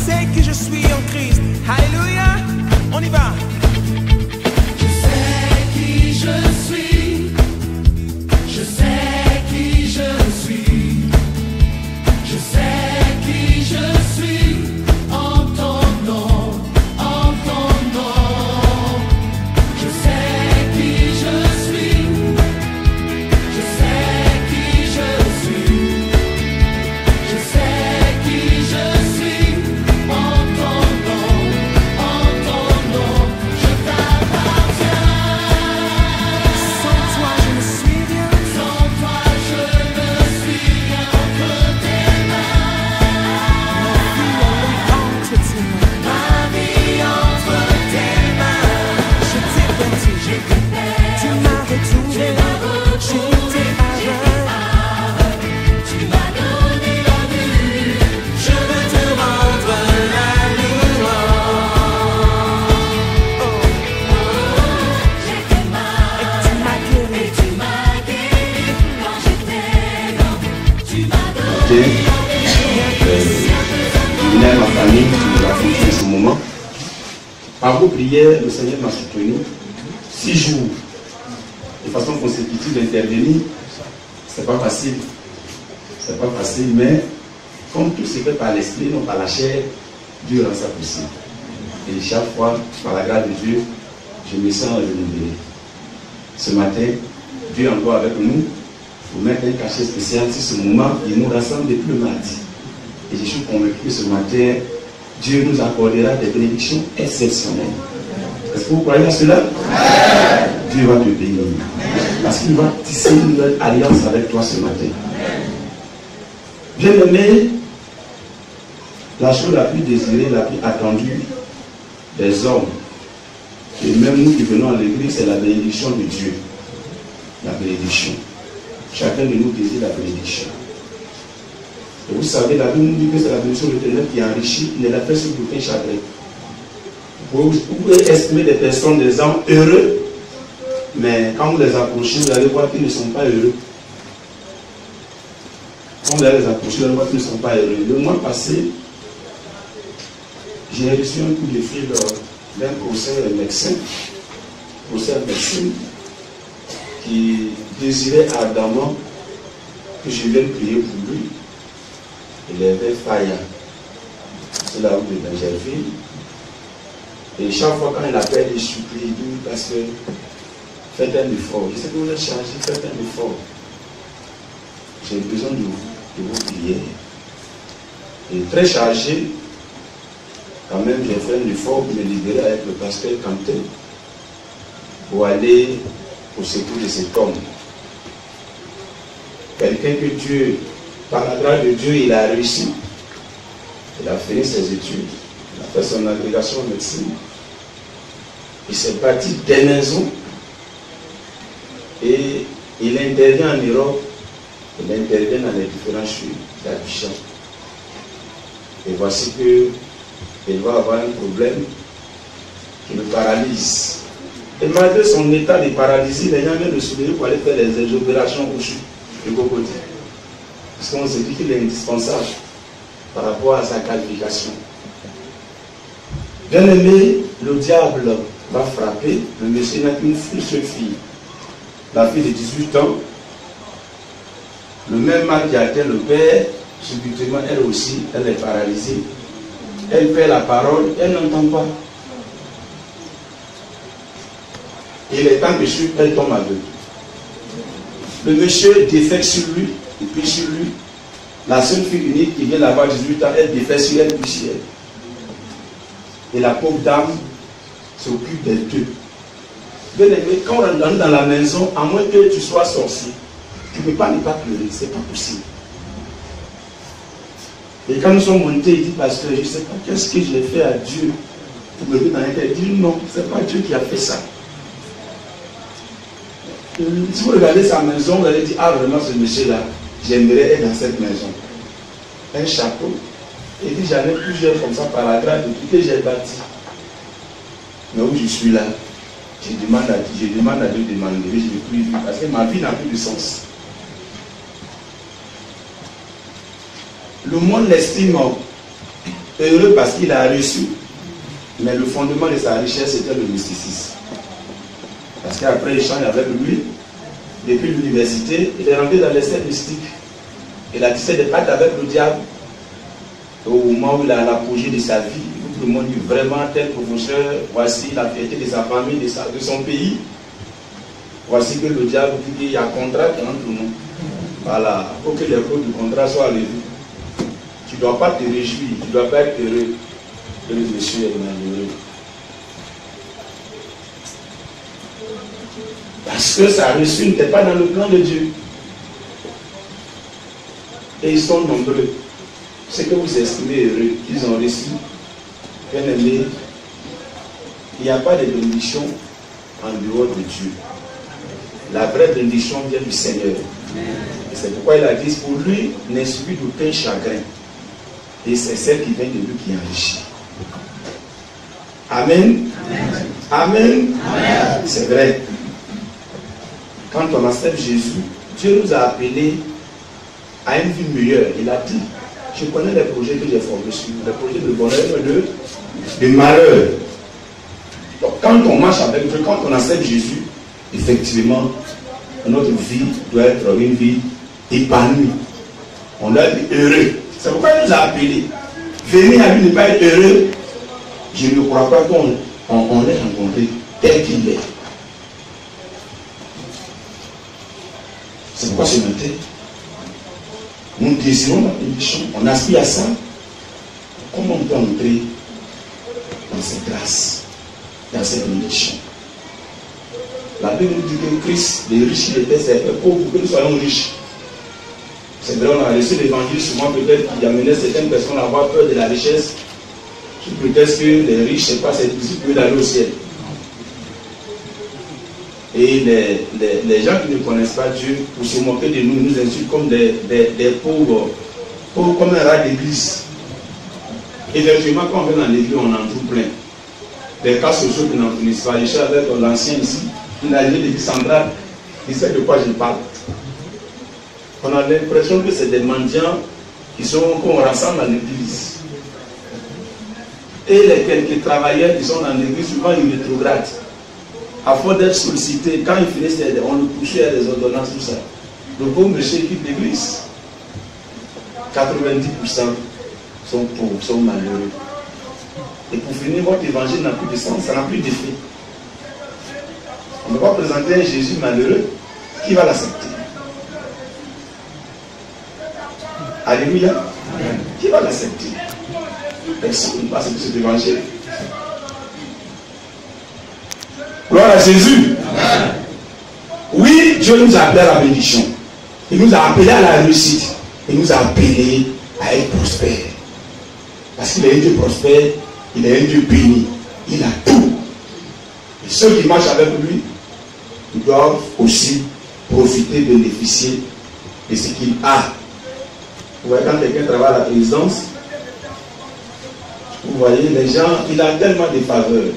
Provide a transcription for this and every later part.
sais que je suis en Christ. Alléluia. On y va. Je sais qui je suis. Je sais qui je suis. Je sais qui je suis. En ton nom, en ton nom. Je sais qui je suis. Je sais qui je suis. Je sais qui je suis. En ton nom, je t'appartiens. Sans toi, je ne suis rien. Sans toi, je ne suis rien entre tes mains. Entre tes mains. Ma vie entre tes mains. Je t'ai perdu. Tu m'as retrouvé. J'étais aveugle. Tu m'as donné la vue. Je veux te rendre la louange. J'étais mal Tu m'as guéri. et tu m'as guéri. Quand j'étais mort, tu m'as donné Je venais à ma famille, nous avons fait ce moment. Par vos prières, le Seigneur m'a soutenu 6 jours de façon consécutive d'intervenir. C'est pas facile. C'est pas facile, mais comme tout se fait par l'esprit, non par la chair, Dieu rend ça possible. Et chaque fois, par la grâce de Dieu, je me sens renouvelé. Ce matin, Dieu est encore avec nous pour mettre un cachet spécial sur ce moment. Il nous rassemble depuis le mardi. Et je suis convaincu que ce matin, Dieu nous accordera des bénédictions exceptionnelles. Est-ce que vous croyez à cela? Dieu va te bénir. Parce qu'il va tisser une nouvelle alliance avec toi ce matin. Bien-aimé, la chose la plus désirée, la plus attendue des hommes, et même nous qui venons à l'église, c'est la bénédiction de Dieu. La bénédiction. Chacun de nous désire la bénédiction. Et vous savez, la Bible nous dit que c'est la bénédiction de l'Éternel qui enrichit, il ne la fait sur aucun chagrin. Vous pouvez estimer des personnes, des gens heureux, mais quand vous les approchez, vous allez voir qu'ils ne sont pas heureux. Quand vous allez les approcher, vous allez voir qu'ils ne sont pas heureux. Le mois passé, j'ai reçu un coup de fil d'un professeur médecin, qui désirait ardemment que je vienne prier pour lui. Il avait failli sur la route de Benjerville. Et chaque fois quand il appelle, il supplie, il dit, parce que faites un effort. Je sais que vous êtes chargé, faites un effort. J'ai besoin de vos prières. Et très chargé, quand même, j'ai fait un effort pour me libérer avec le pasteur Quentin pour aller au secours de cet homme. Quelqu'un que Dieu, par la grâce de Dieu, il a réussi. Il a fini ses études. Il a fait son agrégation en médecine. Il s'est bâti des maisons. Et il intervient en Europe. Il intervient dans les différents chutes d'Abidjan. Et voici qu'il va avoir un problème qui le paralyse. Et malgré son état de paralysie, les gens viennent le soulever pour aller faire les opérations au chute de Cocoté. Parce qu'on se dit qu'il est indispensable par rapport à sa qualification. Bien aimé, le diable va frapper. Le monsieur n'a qu'une seule fille. La fille de 18 ans. Le même mal qui a atteint le père, subitement, elle aussi, elle est paralysée. Elle perd la parole, elle n'entend pas. Et il est temps que elle tombe aveugle. Le monsieur défait sur lui, et puis sur lui. La seule fille unique qui vient d'avoir 18 ans, elle défait sur elle, puis sur elle. Et la pauvre dame s'occupe des deux. Bien aimé, quand on rentre dans la maison, à moins que tu sois sorcier, tu ne peux pas ne pas pleurer, c'est pas possible. Et quand nous sommes montés, il dit, parce que je ne sais pas qu'est-ce que j'ai fait à Dieu pour me mettre dans l'intérieur. Il dit, non, ce n'est pas Dieu qui a fait ça. Si vous regardez sa maison, vous allez dire, ah vraiment ce monsieur-là, j'aimerais être dans cette maison. Un château. Il dit, j'en ai plusieurs comme ça par la grâce de tout que j'ai bâti. Mais où je suis là, je demande à Dieu de demander, je ne veux plus vivre parce que ma vie n'a plus de sens. Le monde l'estime Heureux parce qu'il a reçu, mais le fondement de sa richesse était le mysticisme. Parce qu'après l'échange avec lui, depuis l'université, il est rentré dans les cercles mystiques. Il a tissé des pactes avec le diable. Au moment où il a l'apogée de sa vie, tout le monde dit vraiment tel professeur, voici la fierté de sa famille, de son pays. Voici que le diable dit qu'il y a un contrat entre nous. Voilà, il faut que les clauses du contrat soient levées. Tu ne dois pas te réjouir, tu ne dois pas être heureux que le monsieur est malheureux. Parce que sa reçu n'était pas dans le plan de Dieu. Et ils sont nombreux. Ce que vous estimez heureux, qu'ils ont reçu, bien aimé, il n'y a pas de bénédiction en dehors de Dieu. La vraie bénédiction vient du Seigneur. Et c'est pourquoi il a dit, pour lui, n'est suivi d'aucun chagrin. Et c'est celle qui vient de lui qui enrichit. Amen. Amen. Amen. C'est vrai. Quand on accepte Jésus, Dieu nous a appelés à une vie meilleure. Il a dit, je connais les projets que j'ai formés sur vous, les projets de bonheur et de malheur. Donc quand on marche avec Dieu, quand on accepte Jésus, effectivement, notre vie doit être une vie épanouie. On doit être heureux. C'est pourquoi il nous a appelés. Venir à lui ne pas être heureux, je ne crois pas qu'on l'ait rencontré tel qu'il est. C'est pourquoi ce matin, nous désirons la bénédiction, on aspire à ça. Comment on peut entrer dans cette grâce, dans cette bénédiction? La Bible nous dit que Christ, les riches, il était c'est pauvre pour que nous soyons riches. C'est vrai, on a reçu l'évangile, souvent peut-être qu'il amenait certaines personnes à avoir peur de la richesse, sous prétexte que les riches, c'est pas c'est difficile pour eux d'aller au ciel. Et les gens qui ne connaissent pas Dieu, pour se moquer de nous, nous insultent comme des pauvres, comme un rat d'église. Effectivement, quand on vient dans l'église, on en trouve plein. Des cas sociaux qui n'en finissent pas. Je suis avec l'ancien ici, qui n'a jamais d'église centrale, il sait de quoi je parle. On a l'impression que c'est des mendiants qu'on rassemble à l'église. Et les quelques travailleurs qui sont dans l'église, souvent ils rétrogradent. À force d'être sollicités, quand ils finissent, on le poussait à des ordonnances, tout ça. Le pauvre monsieur quitte l'église. 90% sont pauvres, sont malheureux. Et pour finir, votre évangile n'a plus de sens, ça n'a plus d'effet. On ne peut pas présenter un Jésus malheureux qui va l'accepter. Alléluia. Qui va l'accepter? Personne ne va accepter cet évangile. Gloire à Jésus. Amen. Oui, Dieu nous a appelés à la bénédiction. Il nous a appelés à la réussite. Il nous a appelés à être prospères. Parce qu'il est un Dieu prospère, il est un Dieu béni. Il a tout. Et ceux qui marchent avec lui, ils doivent aussi profiter, bénéficier de ce qu'il a. Vous voyez, quand quelqu'un travaille à la présidence, vous voyez, les gens, il a tellement de faveurs.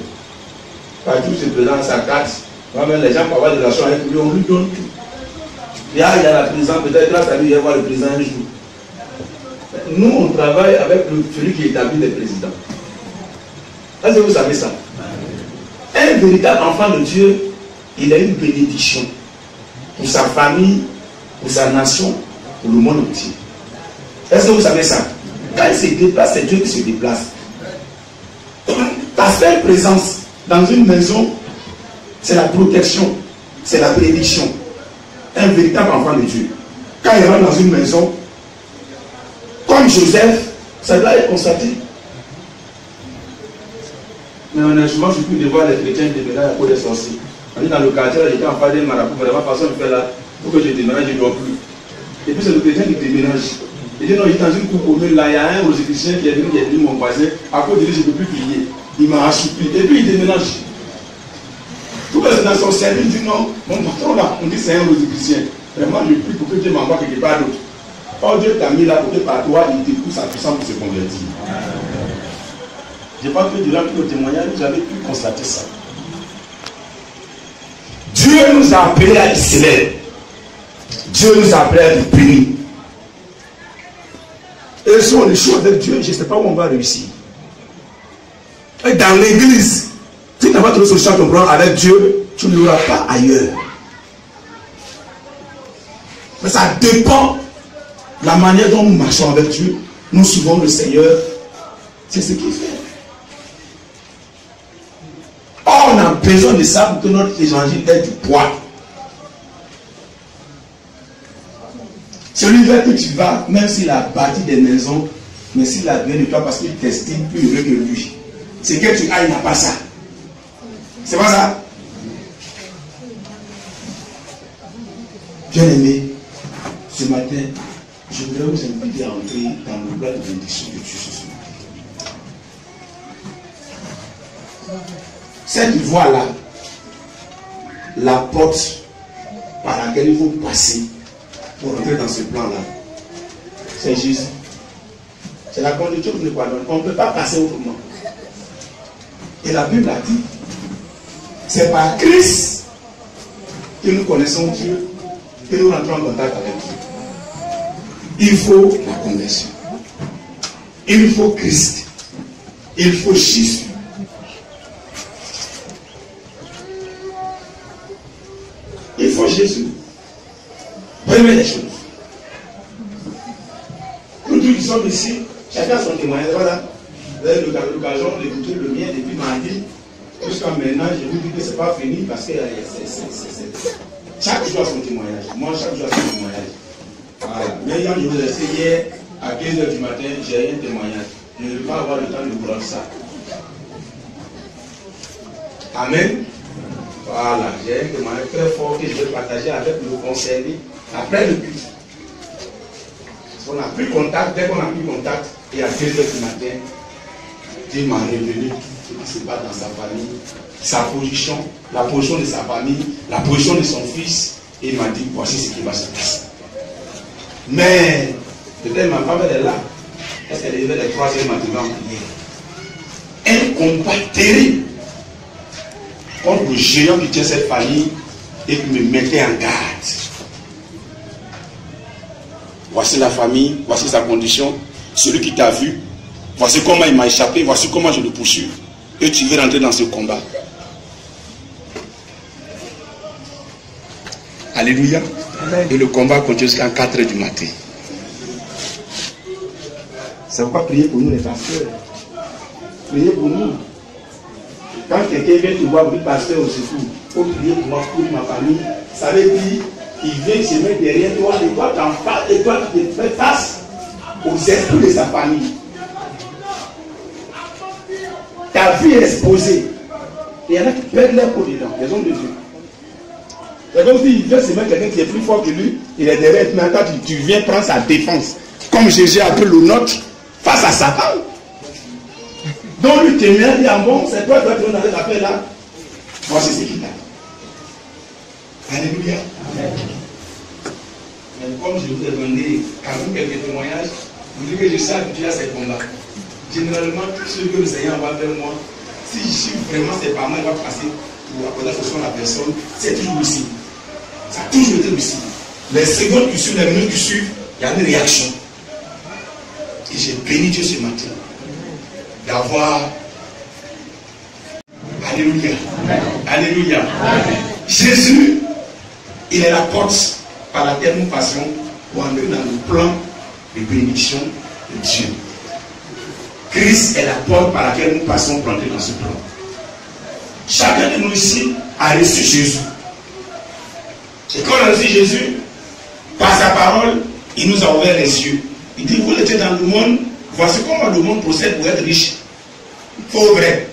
Partout se présente sa carte, même les gens pour avoir des relations avec lui, on lui donne tout. Il y a la présidence, peut-être grâce à lui, il va voir le président un jour. Nous, on travaille avec celui qui établit les présidents. Est-ce que vous savez ça? Un véritable enfant de Dieu, il a une bénédiction pour sa famille, pour sa nation, pour le monde entier. Est-ce que vous savez ça? Quand il se déplace, c'est Dieu qui se déplace. Ta seule présence dans une maison, c'est la protection, c'est la bénédiction. Un véritable enfant de Dieu. Quand il rentre dans une maison, comme Joseph, ça doit être constaté. Mais honnêtement, je suis plus de voir les chrétiens déménager à cause des sorciers. On est dans le quartier, j'étais en face d'un marabout, vraiment, façon de faire là, pour que je déménage, je ne dois plus. Et puis c'est le chrétien qui déménage. Il dit non, il est dans une cour commune là, il y a un rosicrucien qui est venu mon voisin, à cause de lui, je ne peux plus prier. Il m'a assoupli. Et puis il déménage. Tout le monde dans son service dit non, mon patron là, on dit c'est un rosicrucien. Vraiment, je prie pour que Dieu m'envoie quelque part d'autre. Or Dieu t'a mis là pour que par toi, il te pousse à puissance pour se convertir. Je pense que durant tout le témoignage, vous avez pu constater ça. Dieu nous a appelés à être célèbres. Dieu nous a appelés à être bénis. Et si on échoue avec Dieu, je ne sais pas où on va réussir. Et dans l'église, si tu n'as pas trouvé solution à ton problème avec Dieu, tu ne l'auras pas ailleurs. Mais ça dépend de la manière dont nous marchons avec Dieu. Nous suivons le Seigneur. C'est ce qu'il fait. Or, on a besoin de ça pour que notre évangile ait du poids. Celui vers que tu vas, même s'il a bâti des maisons, mais s'il a bien de toi parce qu'il t'estime plus heureux que lui, c'est que tu ailles, il n'a pas ça. C'est pas ça? Bien aimé, ce matin, je voudrais vous inviter à entrer dans le plat de bénédiction de Dieu ce soir. Cette voie-là, la porte par laquelle il faut passer pour entrer dans ce plan-là, c'est Jésus. C'est la condition que nous pardonne. On ne peut pas passer autrement. Et la Bible a dit, c'est par Christ que nous connaissons Dieu, que nous rentrons en contact avec Dieu. Il faut la conversion. Il faut Christ. Il faut Jésus. Il faut Jésus. Première des choses. Nous tous qui sommes ici, chacun a son témoignage. Voilà. Vous avez l'occasion d'écouter le mien depuis mardi. Jusqu'à maintenant, je vous dis que ce n'est pas fini parce que chaque jour a son témoignage. Moi, chaque jour a son témoignage. Voilà. Mais quand je vous ai laissé hier, à 15h du matin, j'ai un témoignage. Je ne vais pas avoir le temps de vous rendre ça. Amen. Voilà, j'ai un témoignage très fort que je vais partager avec le conseiller après le culte. On a pris contact, dès qu'on a pris contact, et à 15h du matin, Dieu m'a révélé tout ce qui se passe dans sa famille, sa position, la position de sa famille, la position de son fils, et il m'a dit voici ce qui va se passer. Mais peut-être ma femme elle est là. Est-ce qu'elle est le 3e matin en prière? Un combat terrible contre le géant qui tient cette famille et qui me mettait en garde. Voici la famille, voici sa condition. Celui qui t'a vu, voici comment il m'a échappé, voici comment je le poursuis. Et tu veux rentrer dans ce combat. Alléluia. Et le combat continue jusqu'à 4h du matin. C'est pourquoi prier pour nous les pasteurs. Priez pour nous. Quand quelqu'un vient te voir, vous dites pasteur au secours, il faut prier pour moi, pour ma famille. Ça veut dire qu'il vient se mettre derrière toi et toi t'en face et toi tu te fais face aux esprits de sa famille. Ta vie est exposée. Et il y en a qui perdent leur peau dedans, les hommes de Dieu. C'est comme s'il vient se mettre quelqu'un qui est plus fort que lui, il est derrière, mais quand tu viens prendre sa défense, comme Jésus a pris le nôtre face à Satan. Donc lui témoigne, dit, ah bon, c'est toi qui vas te donner cette affaire-là. Voici ce qu'il a. Alléluia. Amen. Mais comme je vous ai donné à vous quelques témoignages, vous dites que je suis habitué à ces combats. Généralement, tous ceux que le Seigneur envoie vers moi, si je suis vraiment, c'est par moi, il va passer pour apporter la fonction de la personne, c'est toujours possible. Ça a toujours été possible. Les secondes qui suivent, les minutes qui suivent, il y a une réaction. Et j'ai béni Dieu ce matin d'avoir. Alléluia. Amen. Alléluia. Amen. Jésus, il est la porte par laquelle nous passons pour entrer dans le plan de bénédiction de Dieu. Christ est la porte par laquelle nous passons pour entrer dans ce plan. Chacun de nous ici a reçu Jésus. Et quand on a reçu Jésus, par sa parole, il nous a ouvert les yeux. Il dit, vous étiez dans le monde, voici comment le monde procède pour être riche. Faux vrai.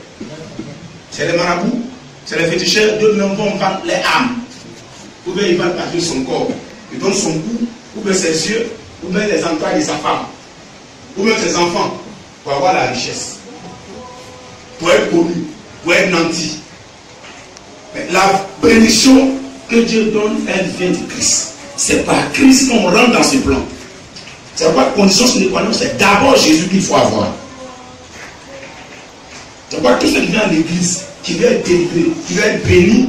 C'est les marabouts, c'est les féticheurs, d'autres même vont vendre les âmes. Ou bien ils vendent partir son corps. Ils donnent son cou, ou bien ses yeux, ou bien les entrailles de sa femme, ou bien ses enfants, pour avoir la richesse. Pour être connu, pour être nanti. Mais la bénédiction que Dieu donne, elle vient de Christ. C'est par Christ qu'on rentre dans ce plan. C'est pourquoi la condition sur les croyants, c'est d'abord Jésus qu'il faut avoir. C'est pourquoi tout ceux qui viennent à l'église, qui veut être délivré, qui veut être béni,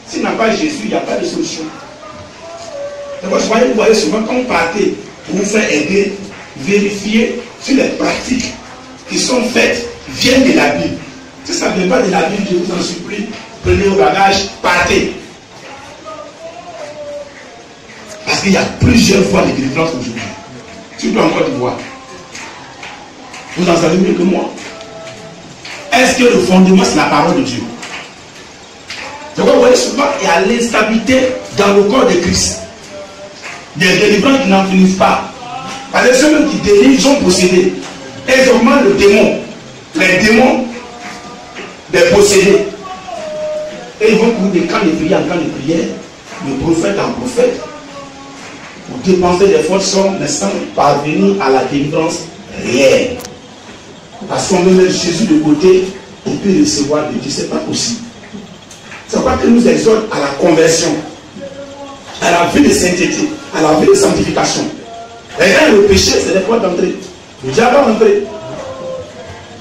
s'il n'a pas Jésus, il n'y a pas de solution. C'est pourquoi vous voyez souvent quand vous partez pour vous faire aider, vérifier sur les pratiques qui sont faites viennent de la Bible. Si ça ne vient pas de la Bible, je vous en supplie, prenez vos bagages, partez. Parce qu'il y a plusieurs fois de délivrance aujourd'hui. Surtout en Côte d'Ivoire. Vous en savez mieux que moi. Est-ce que le fondement, c'est la parole de Dieu? Donc vous voyez souvent, il y a l'instabilité dans le corps de Christ. Des délivrances qui n'en finissent pas. Parce que ceux qui délivrent sont possédés. Et ils augmentent le démon. Les démons des possédés. Et ils vont courir de camp de prière en camp de prière, de prophète en prophète, pour dépenser des fortes sommes, mais sans parvenir à la délivrance réelle. Parce qu'on veut mettre Jésus de côté et puis recevoir de Dieu. Ce n'est pas possible. C'est pourquoi que nous exhorte à la conversion, à la vie de sainteté, à la vie de sanctification. Et quand le péché, c'est des portes d'entrée. Le diable va entrer.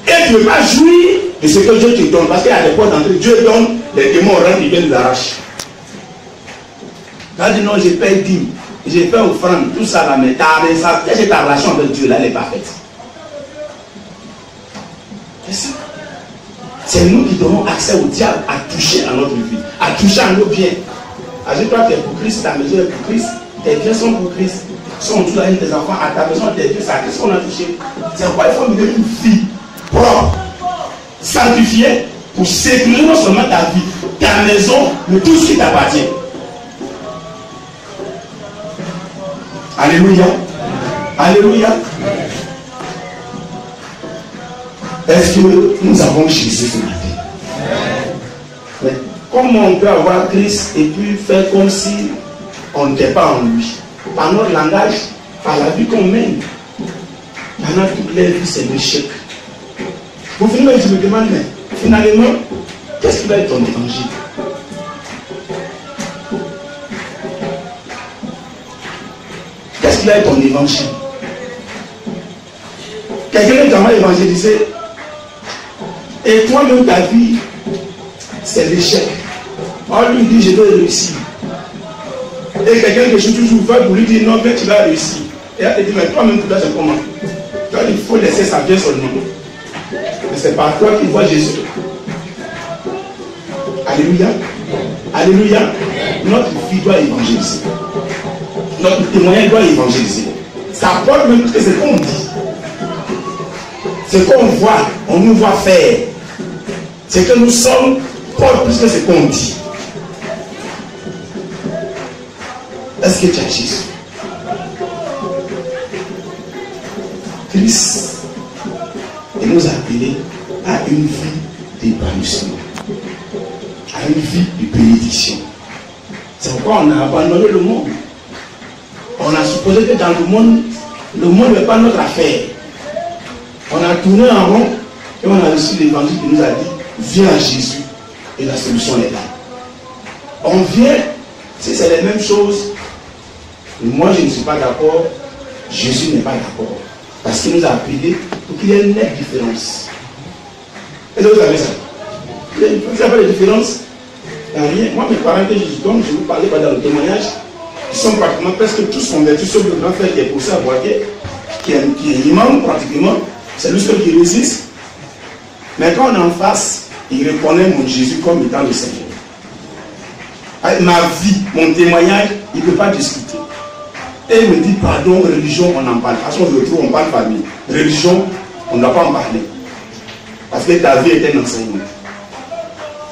Et tu ne veux pas jouir de ce que Dieu te donne. Parce qu'il y a des portes d'entrée. Dieu donne, les démons rentrent, ils viennent l'arracher. Quand tu dis non, je paye 10, je fais offrande, tout ça là, mais ta relation avec Dieu là, elle n'est pas faite. C'est ça. C'est nous qui donnons accès au diable à toucher à notre vie, à toucher à nos biens. Alors, toi, tu es pour Christ, ta maison est pour Christ, tes biens sont pour Christ. Sont tous avec tes enfants, à ta maison, tes biens, ça, qu'est-ce qu'on a touché? C'est pourquoi il faut mener une vie propre, sanctifiée, pour sécuriser non seulement ta vie, ta maison, mais tout ce qui t'appartient. Alléluia. Alléluia. Est-ce que nous avons Jésus ce matin? Mais comment on peut avoir Christ et puis faire comme si on n'était pas en lui? Par notre langage, par la vie qu'on mène. Pendant toute leur vie, c'est l'échec. Vous finissez, je me demande, mais finalement, qu'est-ce qui va être ton évangile? Qu'est-ce qui va être ton évangile? Quelqu'un t'a évangélisé. Et toi-même, ta vie, c'est l'échec. On lui dit, je vais réussir. Et quelqu'un que je suis toujours fait pour lui dire, non, mais tu vas réussir. Et elle te dit, mais toi-même, tu dois se comment? Toi, il faut laisser sa vie seulement. Mais c'est par toi qu'il voit Jésus. Alléluia. Alléluia. Notre vie doit évangéliser. Notre témoignage doit évangéliser. Ça porte même que c'est ce qu'on dit. Ce qu'on voit, on nous voit faire. Ce que nous sommes porte plus que ce qu'on dit. Est-ce que tu as Jésus? Christ nous a appelés à une vie d'épanouissement, à une vie de bénédiction. C'est pourquoi on a abandonné le monde. On a supposé que dans le monde n'est pas notre affaire. On a tourné en rond et on a reçu l'évangile qui nous a dit, viens à Jésus et la solution est là. On vient, si c'est les mêmes choses, moi je ne suis pas d'accord, Jésus n'est pas d'accord. Parce qu'il nous a appelés pour qu'il y ait une nette différence. Est-ce que vous savez ça? Vous savez la différence? Il n'y a rien. Moi, mes parents que je donne, je vous parlais pas dans le témoignage, ils sont pratiquement presque tous convertis, sauf le grand frère qui est poussé à Boaké, qui est imam pratiquement, c'est lui seul qui résiste. Mais quand on est en face, il reconnaît mon Jésus comme étant le Seigneur. Avec ma vie, mon témoignage, il ne peut pas discuter. Et il me dit, pardon, religion, on en parle. À ce moment on parle famille. Religion, on ne doit pas en parler. Parce que ta vie est un enseignement.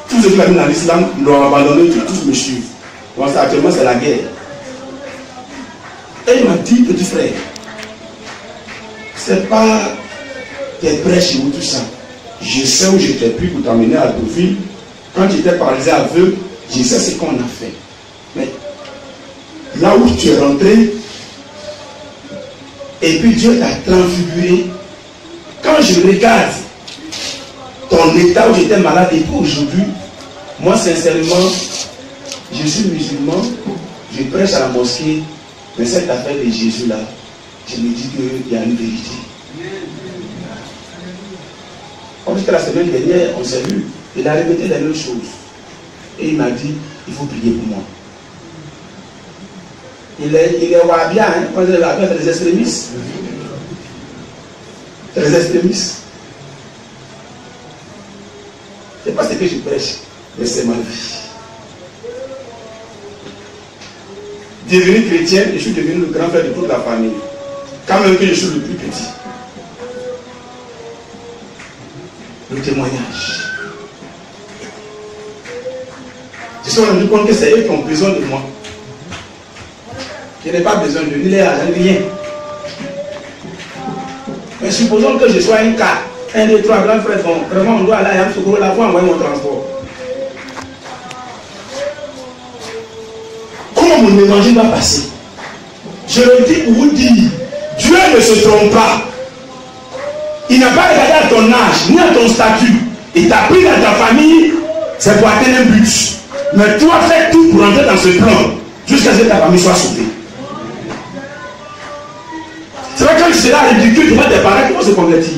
Tous ceux qui viennent dans l'islam l'ont abandonné, tous me suivent. Donc actuellement, c'est la guerre. Et il m'a dit, petit frère, c'est pas tes prêches ou tout ça. Je sais où j'étais pris pour t'emmener à Deauville. Quand j'étais paralysé aveugle, je sais ce qu'on a fait. Mais là où tu es rentré, et puis Dieu t'a transfiguré. Quand je regarde ton état où j'étais malade et puis aujourd'hui, moi sincèrement, je suis musulman, je prêche à la mosquée, mais cette affaire de Jésus là, je me dis qu'il y a une vérité. Jusqu'à la semaine dernière, on s'est vu, il a répété les mêmes choses. Et il m'a dit, il faut prier pour moi. Il est wahhabien, hein, quand il a fait des extrémistes. C'est les extrémistes. Ce n'est pas ce que je prêche, mais c'est ma vie. Devenu chrétien, je suis devenu le grand frère de toute la famille. Quand même que je suis le plus petit. Le témoignage. Je suis rendu compte que c'est eux qui ont besoin de moi. Je n'ai pas besoin de ni les argent, rien. Mais supposons que je sois un cas, 1, 2, 3 grands frères, bon, vraiment on doit aller à Yamsoukro, la fois envoyer mon transport. Comment mon évangile va passer? Je le dis pour vous dire, Dieu ne se trompe pas. Il n'a pas regardé à ton âge, ni à ton statut. Il t'a pris dans ta famille, c'est pour atteindre un but. Mais toi, fais tout pour entrer dans ce plan, jusqu'à ce que ta famille soit sauvée. C'est vrai que quand tu seras ridicule devant tes parents, qui vont se convertir.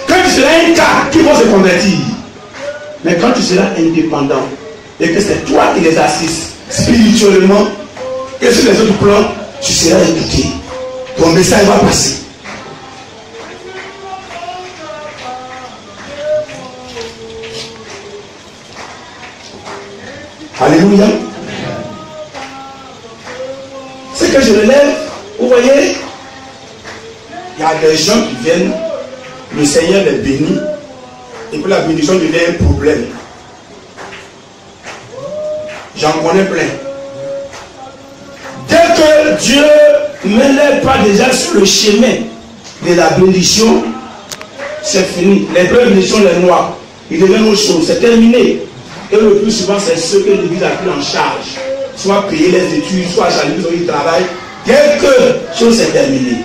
Quand tu seras un cas, qui vont se convertir. Mais quand tu seras indépendant, et que c'est toi qui les assistes spirituellement, et sur les autres plans, tu seras écouté. Ton message va passer. Alléluia. C'est que je le lève, vous voyez, il y a des gens qui viennent, le Seigneur les bénit, et puis la bénédiction devient un problème. J'en connais plein. Dès que Dieu ne lève pas déjà sur le chemin de la bénédiction, c'est fini. Les belles bénédictions, les noirs, ils deviennent autre chose, c'est terminé. Et le plus souvent, c'est ceux que l'Église a pris en charge. Soit payer les études, soit à l'église où ils travaillent. Dès que chose est terminée.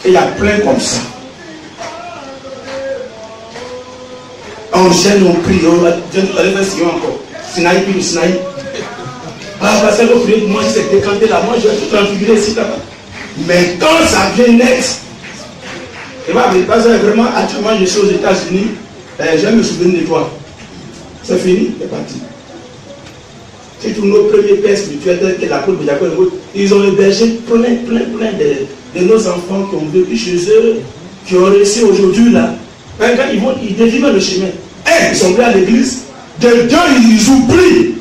Et il y a plein comme ça. On gêne, on prie, on va faire si encore. Sinaï, puis le Sinaï. Ah, parce que vous priez pour moi, si c'est décanté là, moi je vais tout transfigurer ici là-bas. Mais quand ça vient net, et bah, parce que vraiment, actuellement, je suis aux États-Unis, je vais me souvenir de toi. C'est fini, c'est parti. C'est tous nos premiers pères spirituels, tels que l'apôtre de Jacob, ils ont hébergé plein de nos enfants qui ont vécu chez eux, qui ont réussi aujourd'hui là. Quand ils dévient le chemin, ils sont venus à l'église, de Dieu, ils oublient.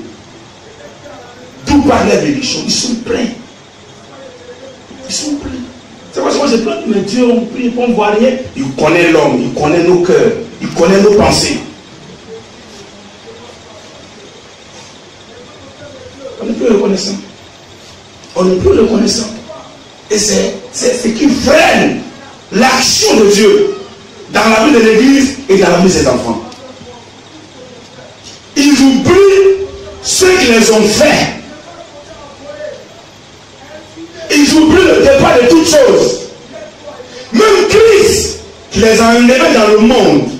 Tout par les bénédictions, ils sont pleins. Ils sont pleins. C'est pour ça que je plante, mais Dieu, on prie, on ne voit rien. Il connaît l'homme, il connaît nos cœurs, il connaît nos pensées. On n'est plus reconnaissant. On n'est plus reconnaissant. Et c'est ce qui freine l'action de Dieu dans la vie de l'Église et dans la vie de ses enfants. Ils oublient ceux qui les ont faits. Ils oublient le départ de toutes choses. Même Christ qui les a enlevés dans le monde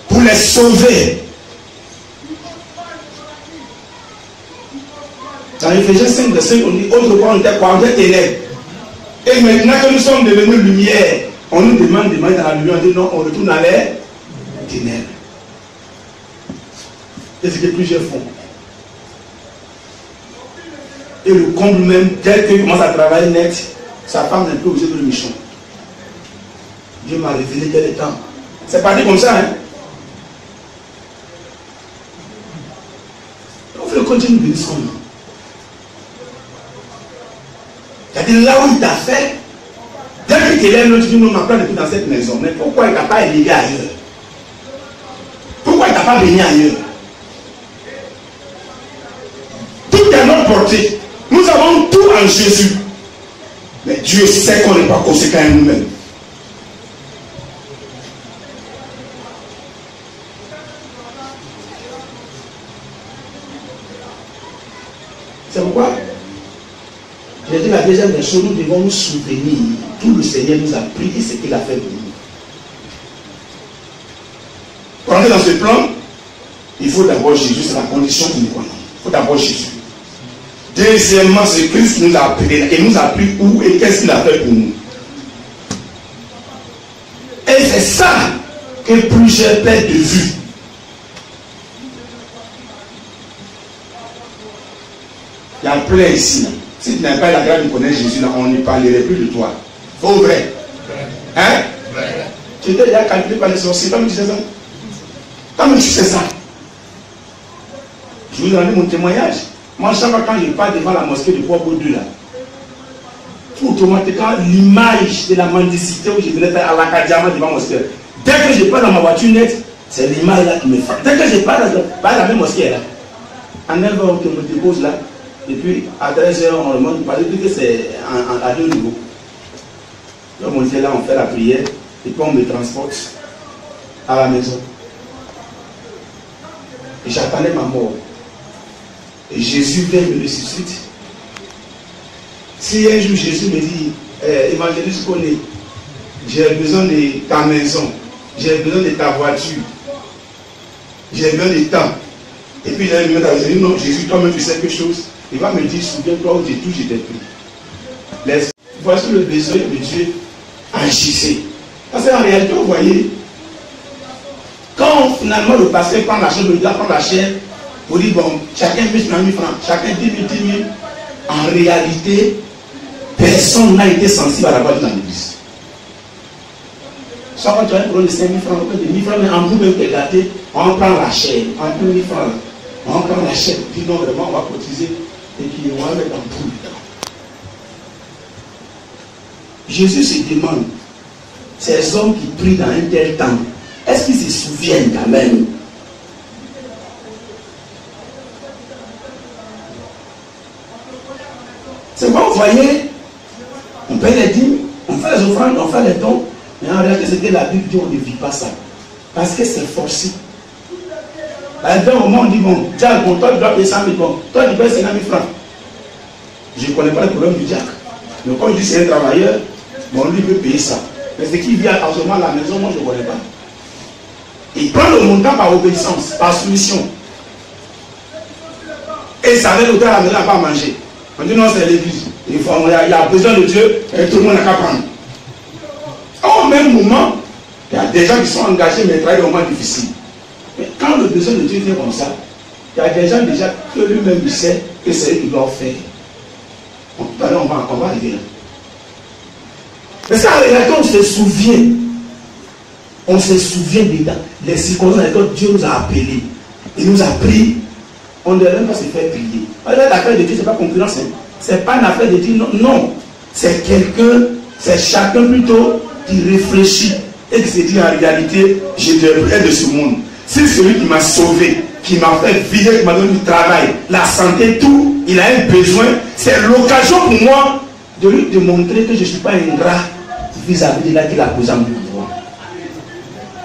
pour les sauver. Dans Éphésiens 5, verset, on dit autrefois on était quoi? On était ténèbres. Et maintenant que nous sommes devenus lumière, on nous demande de mettre dans la lumière. On dit non, on retourne à les ténèbres. C'est ce que plusieurs font. Et le comble même, dès qu'il commence à travailler net, sa femme n'est plus obligée de le méchant. Dieu m'a révélé tel temps. C'est parti comme ça, hein. On fait le continue de bénir. C'est-à-dire là où il t'a fait, dès qu'il t'élève, tu dis non, ma place n'est plus dans cette maison. Mais pourquoi il ne t'a pas élevé ailleurs? Pourquoi il ne t'a pas béni ailleurs? Tout est notre portée. Nous avons tout en Jésus. Mais Dieu sait qu'on n'est pas conséquent à nous-mêmes. C'est pourquoi j'ai dit la deuxième des choses, nous devons nous souvenir. Tout le Seigneur nous a pris et ce qu'il a fait pour nous. Pour entrer dans ce plan, il faut d'abord Jésus, c'est la condition que nous connaissons. Il faut d'abord Jésus. Deuxièmement, c'est Christ qui nous a appelés. Et nous a appris où et qu'est-ce qu'il a fait pour nous. Et c'est ça que plusieurs perdent de vue. Il y a plein ici. Si tu n'as pas la grâce de connaître Jésus, là, on ne parlerait plus de toi. Faux ou vrai? Hein? Tu étais déjà calculé par les sorciers. Toi-même, tu sais ça? Toi-même, tu sais ça? Je vous ai donné mon témoignage. Moi, chaque fois quand je parle devant la mosquée de Bois-Baudu, là, tout automatiquement, l'image de la mendicité où je venais faire à l'acadiama devant la mosquée. Dès que je parle dans ma voiture nette, c'est l'image là qui me frappe. Dès que je parle dans la même mosquée là, à 9h, on me dépose là, et puis à 13h, on remonte, parce que c'est à deux niveaux. Donc, on est là, on fait la prière, et puis on me transporte à la maison. Et j'attendais ma mort. Et Jésus vient me ressusciter. Si un jour Jésus me dit, évangéliste Koné, j'ai besoin de ta maison, j'ai besoin de ta voiture, j'ai besoin de temps. Et puis il va me dire, non, Jésus, toi-même tu sais quelque chose. Il va me dire, souviens-toi où j'ai tout, j'étais pris. Voici le besoin de Dieu agissait. Parce qu'en réalité, vous voyez, quand finalement le pasteur prend la chair, le gars prend la chair, vous dites, bon, chacun met 100 000 francs, chacun 10 000, 10 000. En réalité, personne n'a été sensible à la voix de l'église. Soit quand tu as un problème de 5 000 francs, de 1000 francs, mais en vous même qui est gâté, on prend la chair, on prend 1000 francs, on prend la chair, puis non, vraiment, on va cotiser, et puis on va mettre en poule. Jésus se demande, ces hommes qui prient dans un tel temps, est-ce qu'ils se souviennent quand même? C'est bon, vous voyez, on paye les dîmes, on fait les offrandes, on fait les dons, mais en réalité, c'est que la Bible dit on ne vit pas ça. Parce que c'est forcé. À un moment, on dit, bon, Jack, bon, toi tu dois payer 100 000, bon, toi tu payes 50 000 francs. Je ne connais pas le problème du Jack. Mais quand je dis c'est un travailleur, bon, lui peut payer ça. Mais ce qui vient en ce moment à la maison, moi je ne connais pas. Il prend le montant par obéissance, par soumission. Et ça va l'auteur à la maison à pas manger. On dit non, c'est l'église. Il y a besoin de Dieu et tout le monde n'a qu'à prendre. Au même moment, il y a des gens qui sont engagés mais travaillent au moment difficile. Mais quand le besoin de Dieu vient comme ça, il y a des gens déjà que lui-même il sait que c'est eux qui doivent faire. Tout à l'heure, on va arriver là. Mais ça, en réalité, on se souvient des circonstances dans lesquelles Dieu nous a appelés. Il nous a pris. On ne devrait même pas se faire prier. L'affaire de Dieu, ce n'est pas concurrence. Ce n'est pas une affaire de Dieu. Non, non. C'est quelqu'un, c'est chacun plutôt qui réfléchit et qui se dit en réalité, je devrais de ce monde. C'est celui qui m'a sauvé, qui m'a fait vivre, qui m'a donné du travail, la santé, tout. Il a un besoin. C'est l'occasion pour moi de lui démontrer que je ne suis pas ingrat vis-à-vis de là qu'il a posé en moi.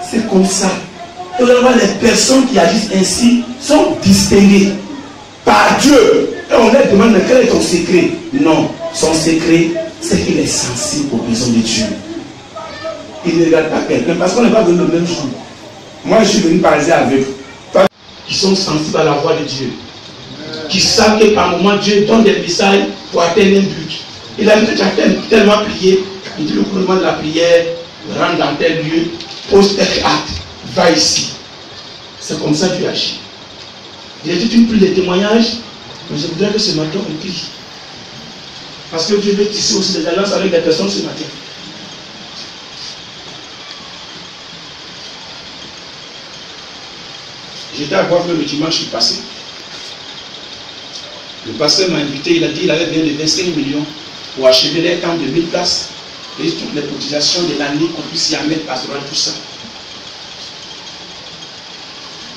C'est comme ça. Et les personnes qui agissent ainsi sont distinguées par Dieu. Et on leur demande quel est ton secret. Non, son secret, c'est qu'il est sensible aux besoins de Dieu. Il ne regarde pas quelqu'un parce qu'on n'est pas venu le même jour. Moi, je suis venu parler avec eux qui sont sensibles à la voix de Dieu, qui savent que par moment Dieu donne des messages pour atteindre un but. Il a dit que tellement prié, il dit le commandement de la prière, rentre dans tel lieu, pose tel acte. Va ici. C'est comme ça que Dieu agit. Il a dit tu pries les témoignages, mais je voudrais que ce matin on prie. Parce que Dieu veut tisser aussi des alliances avec des personnes ce matin. J'étais à Bois-Fleur le dimanche qui passé. Le pasteur m'a invité, il a dit qu'il avait besoin de 25 millions pour achever les camps de 1000 places et toutes les cotisations de l'année qu'on puisse y mettre pastoral, tout ça.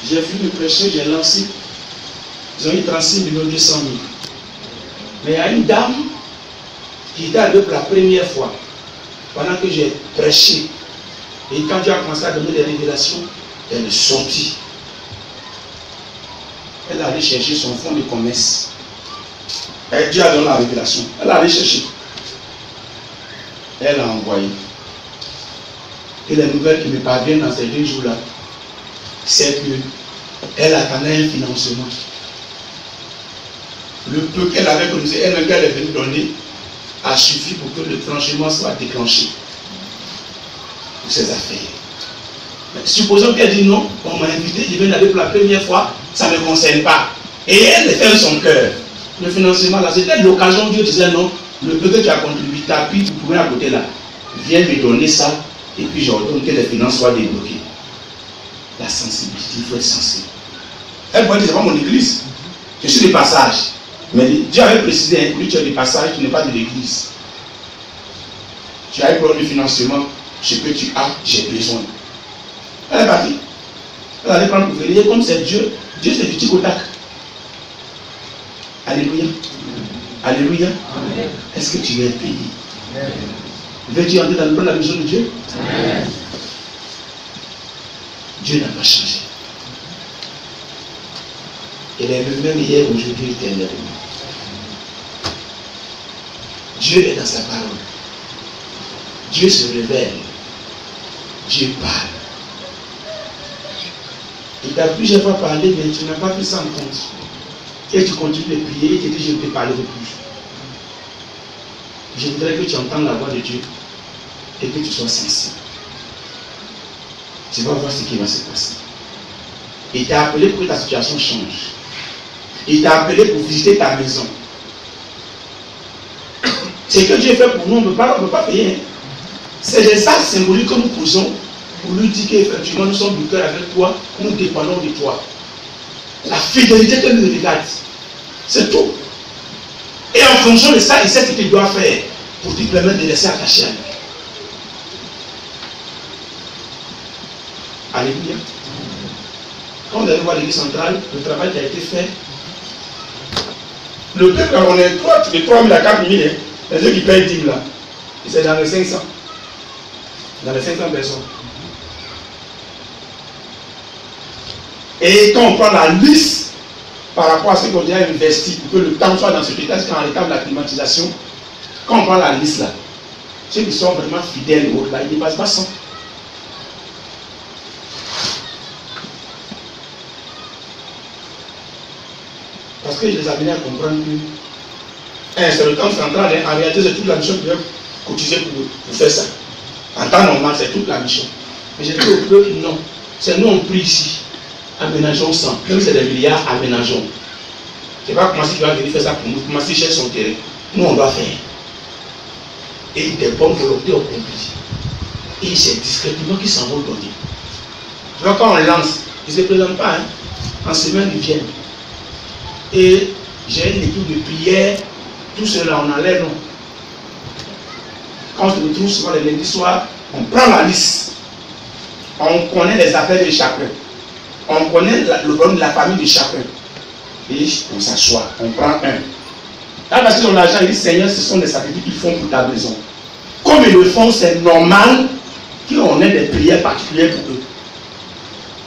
J'ai vu me prêcher, j'ai lancé. Ils ont eu 36 200 000. Mais il y a une dame qui était avec pour la première fois, pendant que j'ai prêché. Et quand Dieu a commencé à donner des révélations, elle est sortie. Elle est allée chercher son fonds de commerce. Et Dieu a donné la révélation. Elle est allée chercher. Elle a envoyé. Et les nouvelles qui me parviennent dans ces 2 jours-là, c'est qu'elle attendait un financement. Le peu qu'elle avait connu, elle-même qu'elle est venue donner, a suffi pour que le tranchement soit déclenché pour ses affaires. Mais supposons qu'elle dit non, on m'a invité, je viens d'aller pour la première fois, ça ne me concerne pas. Et elle fait son cœur. Le financement là, c'était l'occasion où Dieu disait non, le peu que tu as contribué, tu as pris, tu pouvais à côté là. Viens me donner ça, et puis j'ordonne que les finances soient débloquées. La sensibilité, il faut être sensible. Elle pourrait dire, c'est pas mon église. Je suis de passage. Mais Dieu avait précisé, lui tu es de passage, tu n'es pas de l'église. Tu as eu problème de financement, ce que tu as, j'ai besoin. Elle est partie. Elle allait prendre pour venir, comme c'est Dieu, Dieu c'est du tic au tac. Alléluia. Alléluia. Est-ce que tu veux être payé? Veux-tu entrer dans la mission de Dieu? Dieu n'a pas changé. Il est le même hier, aujourd'hui, éternellement. Dieu est dans sa parole. Dieu se révèle. Dieu parle. Il t'a plusieurs fois parlé, mais tu n'as pas pris ça en compte. Et tu continues de prier et tu dis, je ne peux parler de plus. Je voudrais que tu entendes la voix de Dieu et que tu sois sensible. Tu vas voir ce qui va se passer. Il t'a appelé pour que ta situation change. Il t'a appelé pour visiter ta maison. Ce que Dieu fait pour nous, on ne peut pas payer. C'est des actes symboliques que nous posons pour lui dire qu'effectivement nous sommes du cœur avec toi, nous dépendons de toi. La fidélité que nous regarde, c'est tout. Et en fonction de ça, il sait ce qu'il doit faire pour te permettre de laisser attacher à lui. Alléluia. Quand vous allez voir l'église centrale, le travail qui a été fait, le peuple, on est 3 000 à 4 000, les gens qui payent 10 000 là, c'est dans les 500. Dans les 500 personnes. Et quand on prend la liste par rapport à ce qu'on a investi pour que le temps soit dans ce état, c'est dans l'état de la climatisation, quand on prend la liste là, ceux qui sont vraiment fidèles au là, ils ne dépassent pas 100. Parce que je les amène à comprendre que c'est le temps central, en réalité c'est toute la mission qui doit cotiser pour faire ça. En temps normal, c'est toute la mission. Mais j'ai dit au peuple, non. C'est nous on prie ici. Aménageons ça. Même si c'est des milliards, aménageons. Je ne sais pas comment il va venir faire ça pour nous, comment il cherche son terrain. Nous on doit faire. Et des bonnes volontés ont compris. Et c'est discrètement qu'ils s'en vont donner. Donc quand on lance, ils ne se présentent pas. Hein. En semaine, ils viennent. Et j'ai une équipe de prière. Tout cela, on enlève, non. Quand on se retrouve souvent les lundis soirs, on prend la liste. On connaît les affaires de chacun. On connaît le problème de la famille de chacun. Et on s'assoit, on prend un. Là, parce qu'ils ont l'argent, ils disent, Seigneur, ce sont des sacrifices qu'ils font pour ta maison. Comme ils le font, c'est normal qu'on ait des prières particulières pour eux.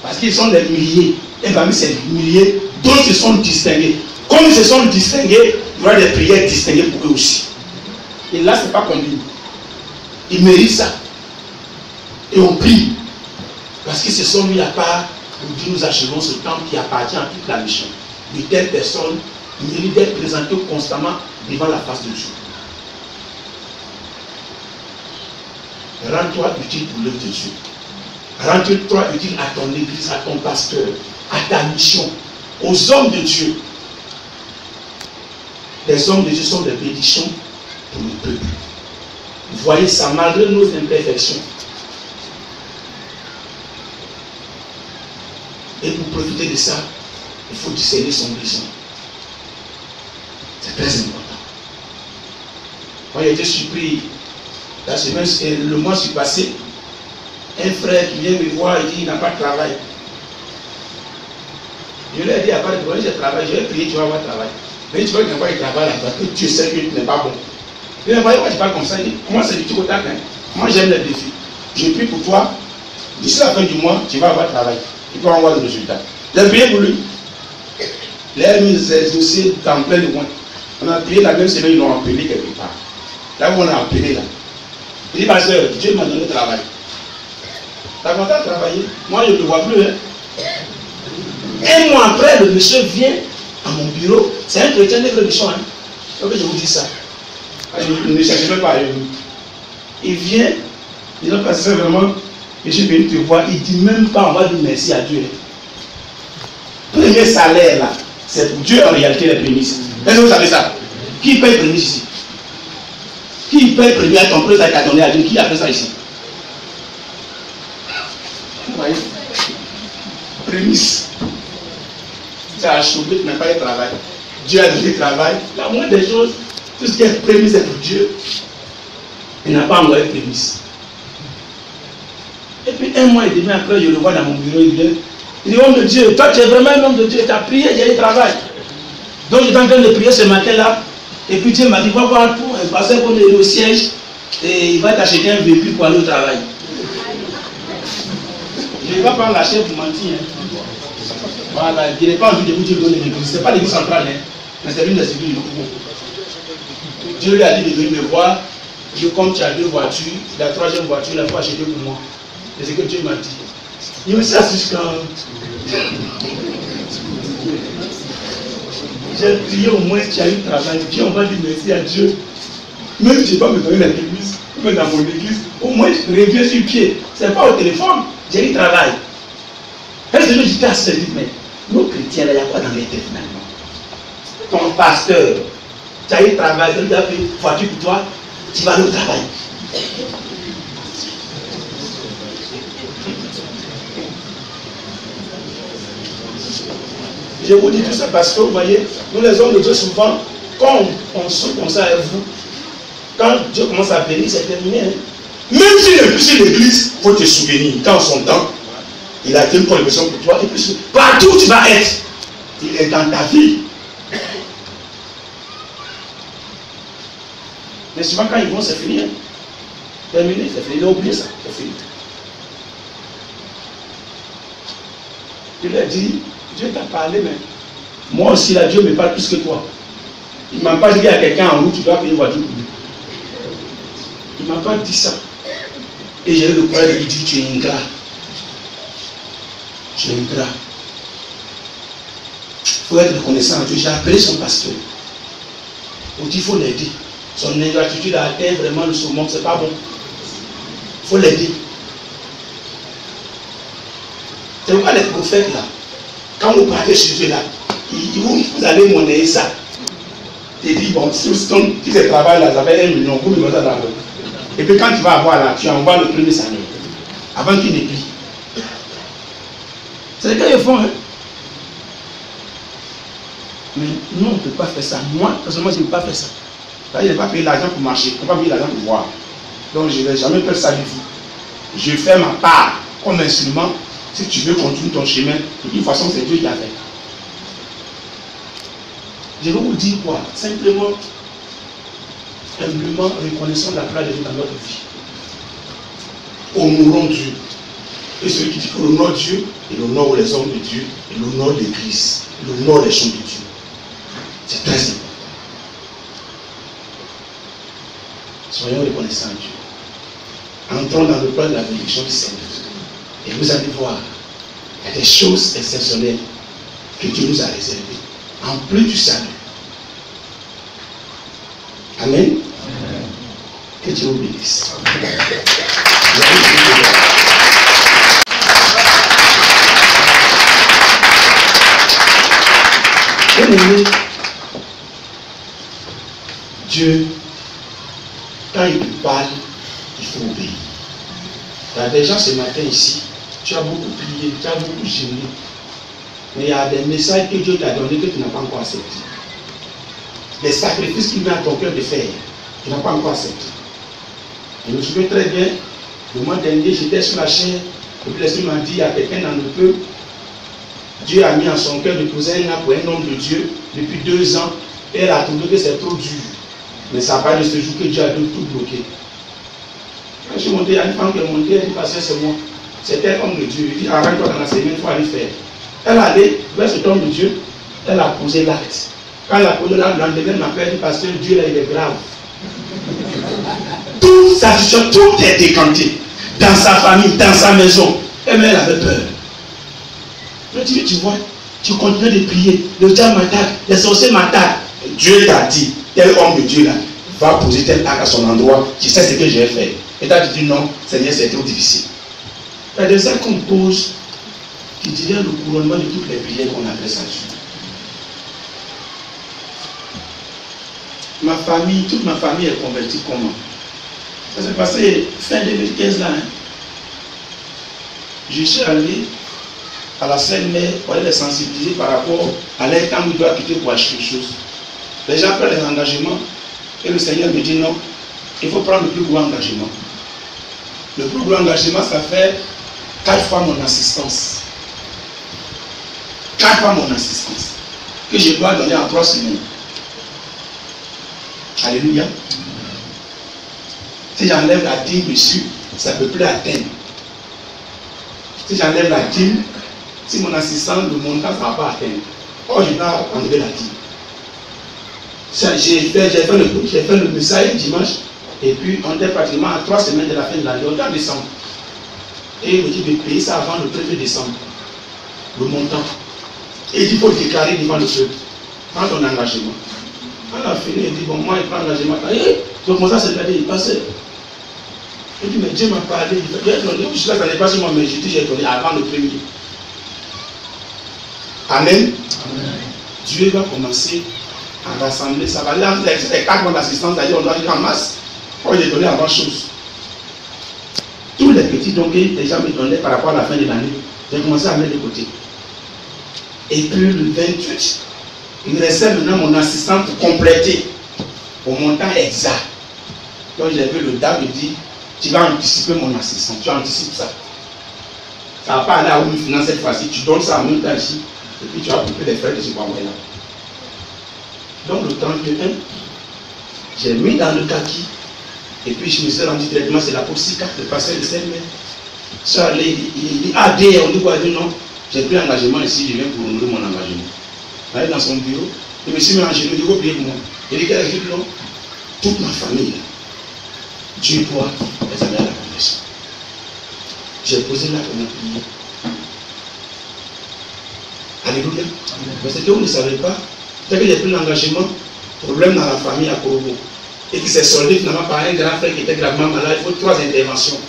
Parce qu'ils sont des milliers. Et parmi ces milliers, d'autres se sont distingués. Comme ils se sont distingués, il y aura des prières distinguées pour eux aussi. Et là, ce n'est pas combiné. Ils méritent ça. Et on prie. Parce qu'ils se sont mis à part pour dire nous achevons ce temps qui appartient à toute la mission. De telles personnes méritent d'être présentées constamment devant la face de Dieu. Rends-toi utile pour l'œuvre de Dieu. Rends-toi utile à ton église, à ton pasteur, à ta mission, aux hommes de Dieu. Les hommes de Dieu sont des bénédictions pour le peuple. Vous voyez ça, malgré nos imperfections. Et pour profiter de ça, il faut discerner son besoin. C'est très important. Moi, j'ai été surpris. La semaine, le mois passé, un frère qui vient me voir et dit qu'il n'a pas de travail. Je lui ai dit, il n'y a pas de problème, j'ai travail, je vais prier, tu vas avoir travail. Mais tu vas qu'il n'y a pas de travail là, parce que Dieu sait que tu n'es pas bon. Il m'a dit, moi je parle comme ça, il dit, moi c'est du tout au tac, hein. Moi j'aime les défis. Je prie pour toi, d'ici la fin du mois, tu vas avoir travail. Tu vas avoir le résultat. J'ai prié pour lui. Il a mis ses dossiers dans plein de mois. On a prié la même semaine, ils l'ont appelé quelque part. Là où on a appelé là. Il dit, pasteur, Dieu m'a donné le travail. T'as content de travailler? Moi je ne le vois plus. Hein. Un mois après, le monsieur vient à mon bureau. C'est un chrétien de mission. Hein. Donc je vous dis ça. Ne cherchez même pas. Il vient, il dit, pasteur, vraiment, je suis venu te voir. Il ne dit même pas, on va dire merci à Dieu. Premier salaire là, c'est pour Dieu en réalité les prémices. Est-ce que vous savez ça? Qui paye premier ici? Qui paye premier à ton prêt qui a donné à Dieu? Qui a fait ça ici? Vous voyez? Prémisse. Tu as chômé, tu n'as pas de travail. Dieu a donné le travail. La moindre des choses, tout ce qui est prémisse est pour Dieu. Il n'a pas envoyé prémisse. Et puis 1 mois et demi après, je le vois dans mon bureau, il dit, homme de Dieu, toi tu es vraiment un homme de Dieu, tu as prié, j'ai eu travail. Donc j'étais en train de prier ce matin-là, et puis Dieu m'a dit, va voir tout, un pasteur qu'on est au siège, et il va t'acheter un véhicule pour aller au travail. Je ne vais pas lâcher pour mentir. Voilà, je n'ai pas envie de vous dire donner l'église. Ce n'est pas l'église centrale, mais c'est l'une des églises du Congo. Dieu lui a dit de venir me voir. Je comme tu as 2 voitures, la 3e voiture, il faut acheter pour moi. C'est ce que Dieu m'a dit. Il me dit ça quand j'ai prié au moins, tu as eu travail. Dieu, on va dire merci à Dieu. Même si je n'ai pas me donner dans l'église, même dans mon église, au moins je reviens sur pied. Ce n'est pas au téléphone, j'ai eu travail. Est-ce que je dis à ce dit, mais nos chrétiens, il y a quoi dans les têtes maintenant? Ton pasteur, tu as eu travail, tu as fait une voiture pour toi, tu vas aller au travail. Je vous dis tout ça parce que vous voyez, nous les hommes de Dieu souvent, quand on souffre comme ça avec vous, quand Dieu commence à bénir, c'est terminé. Hein? Même si le plus sur l'église, il faut te souvenir, quand son temps, il a une connexion pour toi, et puis partout où tu vas être, il est dans ta vie. Mais souvent quand ils vont, c'est fini. Hein? Terminé, c'est fini. Il a oublié ça, c'est fini. Il lui a dit, Dieu t'a parlé, mais moi aussi, là, Dieu me parle plus que toi. Il ne m'a pas dit qu'il y a quelqu'un en route, tu dois payer une voiture pour lui. Il ne m'a pas dit ça. Et j'ai eu le courage de lui dire, tu es ingrat. Tu es ingrat. Il faut être reconnaissant à Dieu. J'ai appelé son pasteur. Il dit, il faut l'aider. Son ingratitude a atteint vraiment le sommet, c'est pas bon. Il faut l'aider. C'est pourquoi les prophètes là, quand vous partez chez eux là, vous allez monnayer ça. Et dit, bon, si ce travail là, ça fait 1 million, vous me donnez ça d'abord. Et puis quand tu vas avoir là, tu envoies le premier salaire. Avant qu'il ne plie. C'est ce qu'ils font, hein. Mais nous, on ne peut pas faire ça. Moi, personnellement, je ne peux pas faire ça. Il ne pas payer l'argent pour marcher, il ne pas payer l'argent pour voir. Donc je ne vais jamais faire ça du tout. Je fais ma part comme instrument. Si tu veux continuer ton chemin, de toute façon, c'est Dieu qui a fait. Je vais vous dire quoi? Simplement, humblement reconnaissant la place de Dieu dans notre vie. Honorons Dieu. Et celui qui dit que l'honneur Dieu, il honore les hommes de Dieu, il honore l'Église, il honore les choses de Dieu. C'est très important. Soyons reconnaissants à Dieu. Entrons dans le plan de la bénédiction du Seigneur. Et vous allez voir, il y a des choses exceptionnelles que Dieu nous a réservées. En plus du salut. Amen. Que Dieu vous bénisse. Bien-aimé, Dieu, quand il te parle, il faut obéir. Il y a des gens ce matin ici, tu as beaucoup prié, tu as beaucoup gêné. Mais il y a des messages que Dieu t'a donnés que tu n'as pas encore acceptés. Les sacrifices qu'il met à ton cœur de faire, tu n'as pas encore accepté. Je me souviens très bien, le mois dernier, j'étais sur la chaîne, et puis l'Esprit m'a dit à quelqu'un dans le peuple, Dieu a mis en son cœur de poser un acte pour un homme de Dieu depuis 2 ans, et elle a trouvé que c'est trop dur. Mais ça va de ce jour que Dieu a dû tout bloquer. Quand je suis monté, il y a une femme qui est montée, elle dit, pasteur, c'est moi. C'était un homme de Dieu. Il dit, arrête-toi dans la semaine, il faut aller faire. Elle est allée vers cet homme de Dieu, elle a posé l'acte. Quand elle a posé l'acte, le lendemain, elle m'appelle, elle dit, pasteur, Dieu là, il est grave. Toute sa situation, tout est décanté. Dans sa famille, dans sa maison. Et même elle avait peur. Je dis, tu vois, tu continues de prier. Le diable m'attaque, les sorciers m'attaquent. Dieu t'a dit, tel homme de Dieu là, va poser tel acte à son endroit. Tu sais ce que j'ai fait. Et tu as dit non, Seigneur, c'est trop difficile. Il y a des actes qu'on pose qui devient le couronnement de toutes les prières qu'on adresse à Dieu. ma famille, toute ma famille est convertie comment? Ça s'est passé fin 2015 là. Hein. Je suis allé à la Seine-Mère pour aller les sensibiliser par rapport à l'air quand ils doivent quitter pour acheter quelque chose. Les gens prennent les engagements et le Seigneur me dit non, il faut prendre le plus gros engagement. Le plus gros engagement, ça fait 4 fois mon assistance. 4 fois mon assistance. Que je dois donner en 3 semaines. Alléluia. Si j'enlève la dîme dessus, ça ne peut plus atteindre. Si j'enlève la dîme, si mon assistant, le montant, ça ne va pas atteindre. Or, je dois enlever la dîme. J'ai fait le message dimanche, et puis on était pratiquement à 3 semaines de la fin de l'année, on est en décembre. Et il me dit de payer ça avant le 1er décembre. Le montant. Et il dit, il faut le déclarer devant le peuple. Prends ton engagement. On a fini, il dit, bon, moi, il prend l'engagement. Donc, moi, ça, c'est la vie, il passait. Il dit, mais Dieu m'a parlé. Il dit, je suis là, ça n'est pas sur moi, mais je dis, j'ai donné avant le 1er. Amen. Amen. Dieu va commencer à rassembler. Ça va aller entre les 4 mois d'assistance, c'est-à-dire, on doit aller en masse. On lui donner avant chose. Tous les petits dons que les gens me donnaient par rapport à la fin de l'année, j'ai commencé à mettre de côté. Et puis le 28, il restait maintenant mon assistant pour compléter au montant exact. Donc j'ai vu le dame, il dit, tu vas anticiper mon assistant, tu anticipes ça. Ça ne va pas aller à où me finance cette fois-ci, tu donnes ça en même temps ici, et puis tu vas couper les frais de ce mois-là. Donc le 31, j'ai mis dans le kaki, et puis je me suis rendu directement, c'est la Possica, le pasteur de Seine-Mère. Je suis allé, il dit, ah, on dit quoi? Il dit non. J'ai pris l'engagement ici, je viens pour renouveler mon engagement. J'allais dans son bureau, je me suis mis en genoux, il dit, oubliez moi. Il dit, qu'est-ce que je dis non? Toute ma famille, Dieu doit les amener à la conversion. J'ai posé là pour me prier. Alléluia. Mais c'est que vous ne savez pas, dès que j'ai pris l'engagement, problème dans la famille à Korobo, et qui s'est soldé finalement par un grand frère qui était gravement malade, il faut 3 interventions.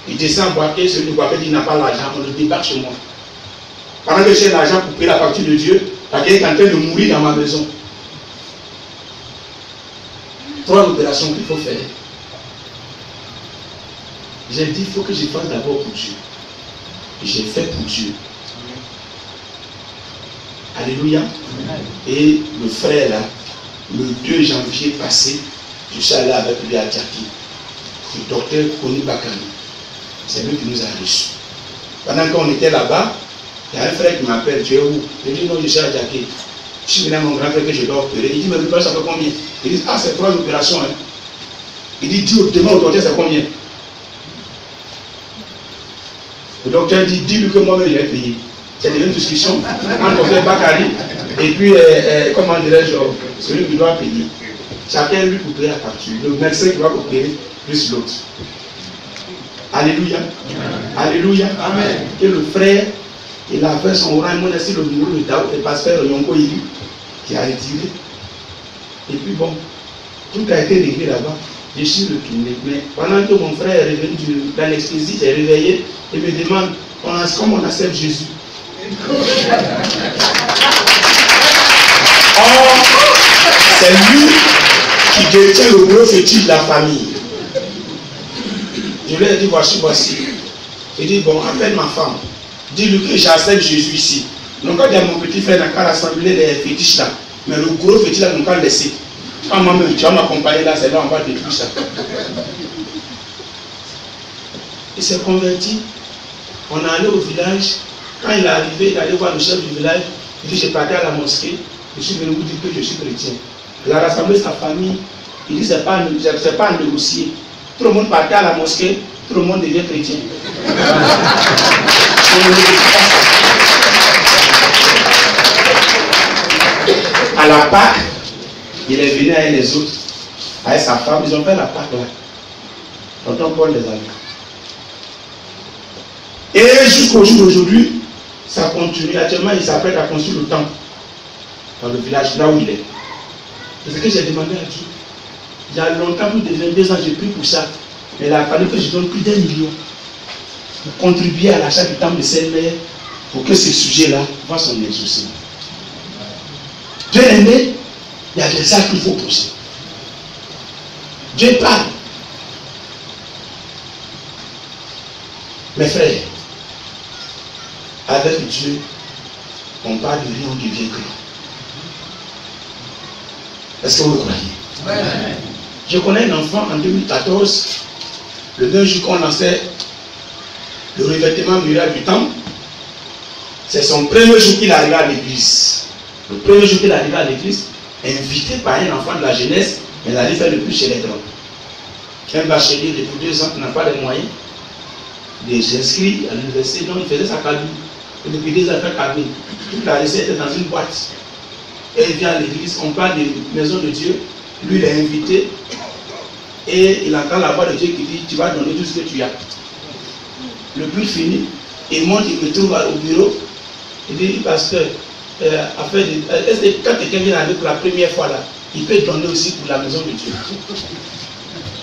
Il descend à Boaké, celui de Boaké dit, il n'a pas l'argent, on le débarque chez moi. Pendant que j'ai l'argent pour payer la facture de Dieu, quelqu'un est en train de mourir dans ma maison. 3 opérations qu'il faut faire. J'ai dit, il faut que je fasse d'abord pour Dieu. J'ai fait pour Dieu. Alléluia. Et le frère là, le 2 janvier passé, je suis allé avec lui à Djaki. Le docteur Koni Bakani. C'est lui qui nous a reçus. Pendant qu'on était là-bas, il y a un frère qui m'appelle, tu es où? Je dis non, je suis à Djaki. Je suis venu à mon grand frère que je dois opérer. Il dit, mais l'opération, ça fait combien? Il dit, ah, c'est 3 opérations. Hein. Il dit, demain au docteur, c'est combien? Le docteur dit, dis-lui que moi-même, je vais payer. C'est une discussion entre le docteur Bakari et puis, comment dirais-je, celui qui doit payer. Chacun lui pour payer la facture. Le médecin qui va opérer, plus l'autre. Alléluia. Alléluia. Amen. Et le frère, il a fait son rang, mon assis le bureau de Tao, le pasteur Yonko Ili, qui a retiré. Et puis bon, tout a été réglé là-bas. Je suis retourné. Mais pendant que mon frère est revenu de l'anesthésie, j'ai réveillé et me demande comment on accepte Jésus. Or, c'est lui qui détient le gros fétiche de la famille. Je lui ai dit, voici. Il dit, bon, appelle ma femme. Dis-lui que j'accepte Jésus ici. Donc, quand il y a mon petit frère, il a rassemblé les fétiches là. Mais le gros fétiche là, nous pas laissé. Quand moi-même, tu vas m'accompagner là, c'est là, on va détruire ça. Il s'est converti. On est allé au village. Quand il est arrivé, il est allé voir le chef du village. Il dit, j'ai parti à la mosquée. Je suis venu vous dire que je suis chrétien. Il a rassemblé sa famille. Il dit, c'est pas à négocier. Tout le monde partait à la mosquée. Tout le monde devient chrétien. À la Pâque, il est venu avec les autres, avec sa femme, ils ont fait la Pâque là. Tonton Paul les a vus. Et jusqu'au jour d'aujourd'hui, ça continue. Actuellement, il s'apprête à construire le temple dans le village, là où il est. C'est ce que j'ai demandé à Dieu. Il y a longtemps, plus de 22 ans, j'ai pris pour ça. Mais il a fallu que je donne plus d'1 million pour contribuer à l'achat du temple de Seine-Mère pour que ce sujet-là voit son exaucement. Bien aimé, il y a des actes qu'il faut poser. Dieu parle. Mes frères, avec Dieu, on parle de rien, on devient grand. Est-ce que vous le croyez? Amen. Je connais un enfant en 2014, le même jour qu'on lançait le revêtement muraire du temple. C'est son premier jour qu'il arrivait à l'église. Le premier jour qu'il arrivait à l'église, invité par un enfant de la jeunesse, mais il allait faire le plus chez les grands. Un bachelier depuis 2 ans qui n'a pas les moyens, il est inscrit à l'université, donc il faisait sa cabine. Et depuis 2 ans, il fait cabine. Toute la recette était dans une boîte. Et il vient à l'église, on parle de maison de Dieu. Lui, il est invité. Et il entend la voix de Dieu qui dit, tu vas donner tout ce que tu as. Le plus fini, il monte, il me trouve au bureau. Il dit, pasteur, est-ce que quand quelqu'un vient avec pour la première fois là, il peut donner aussi pour la maison de Dieu?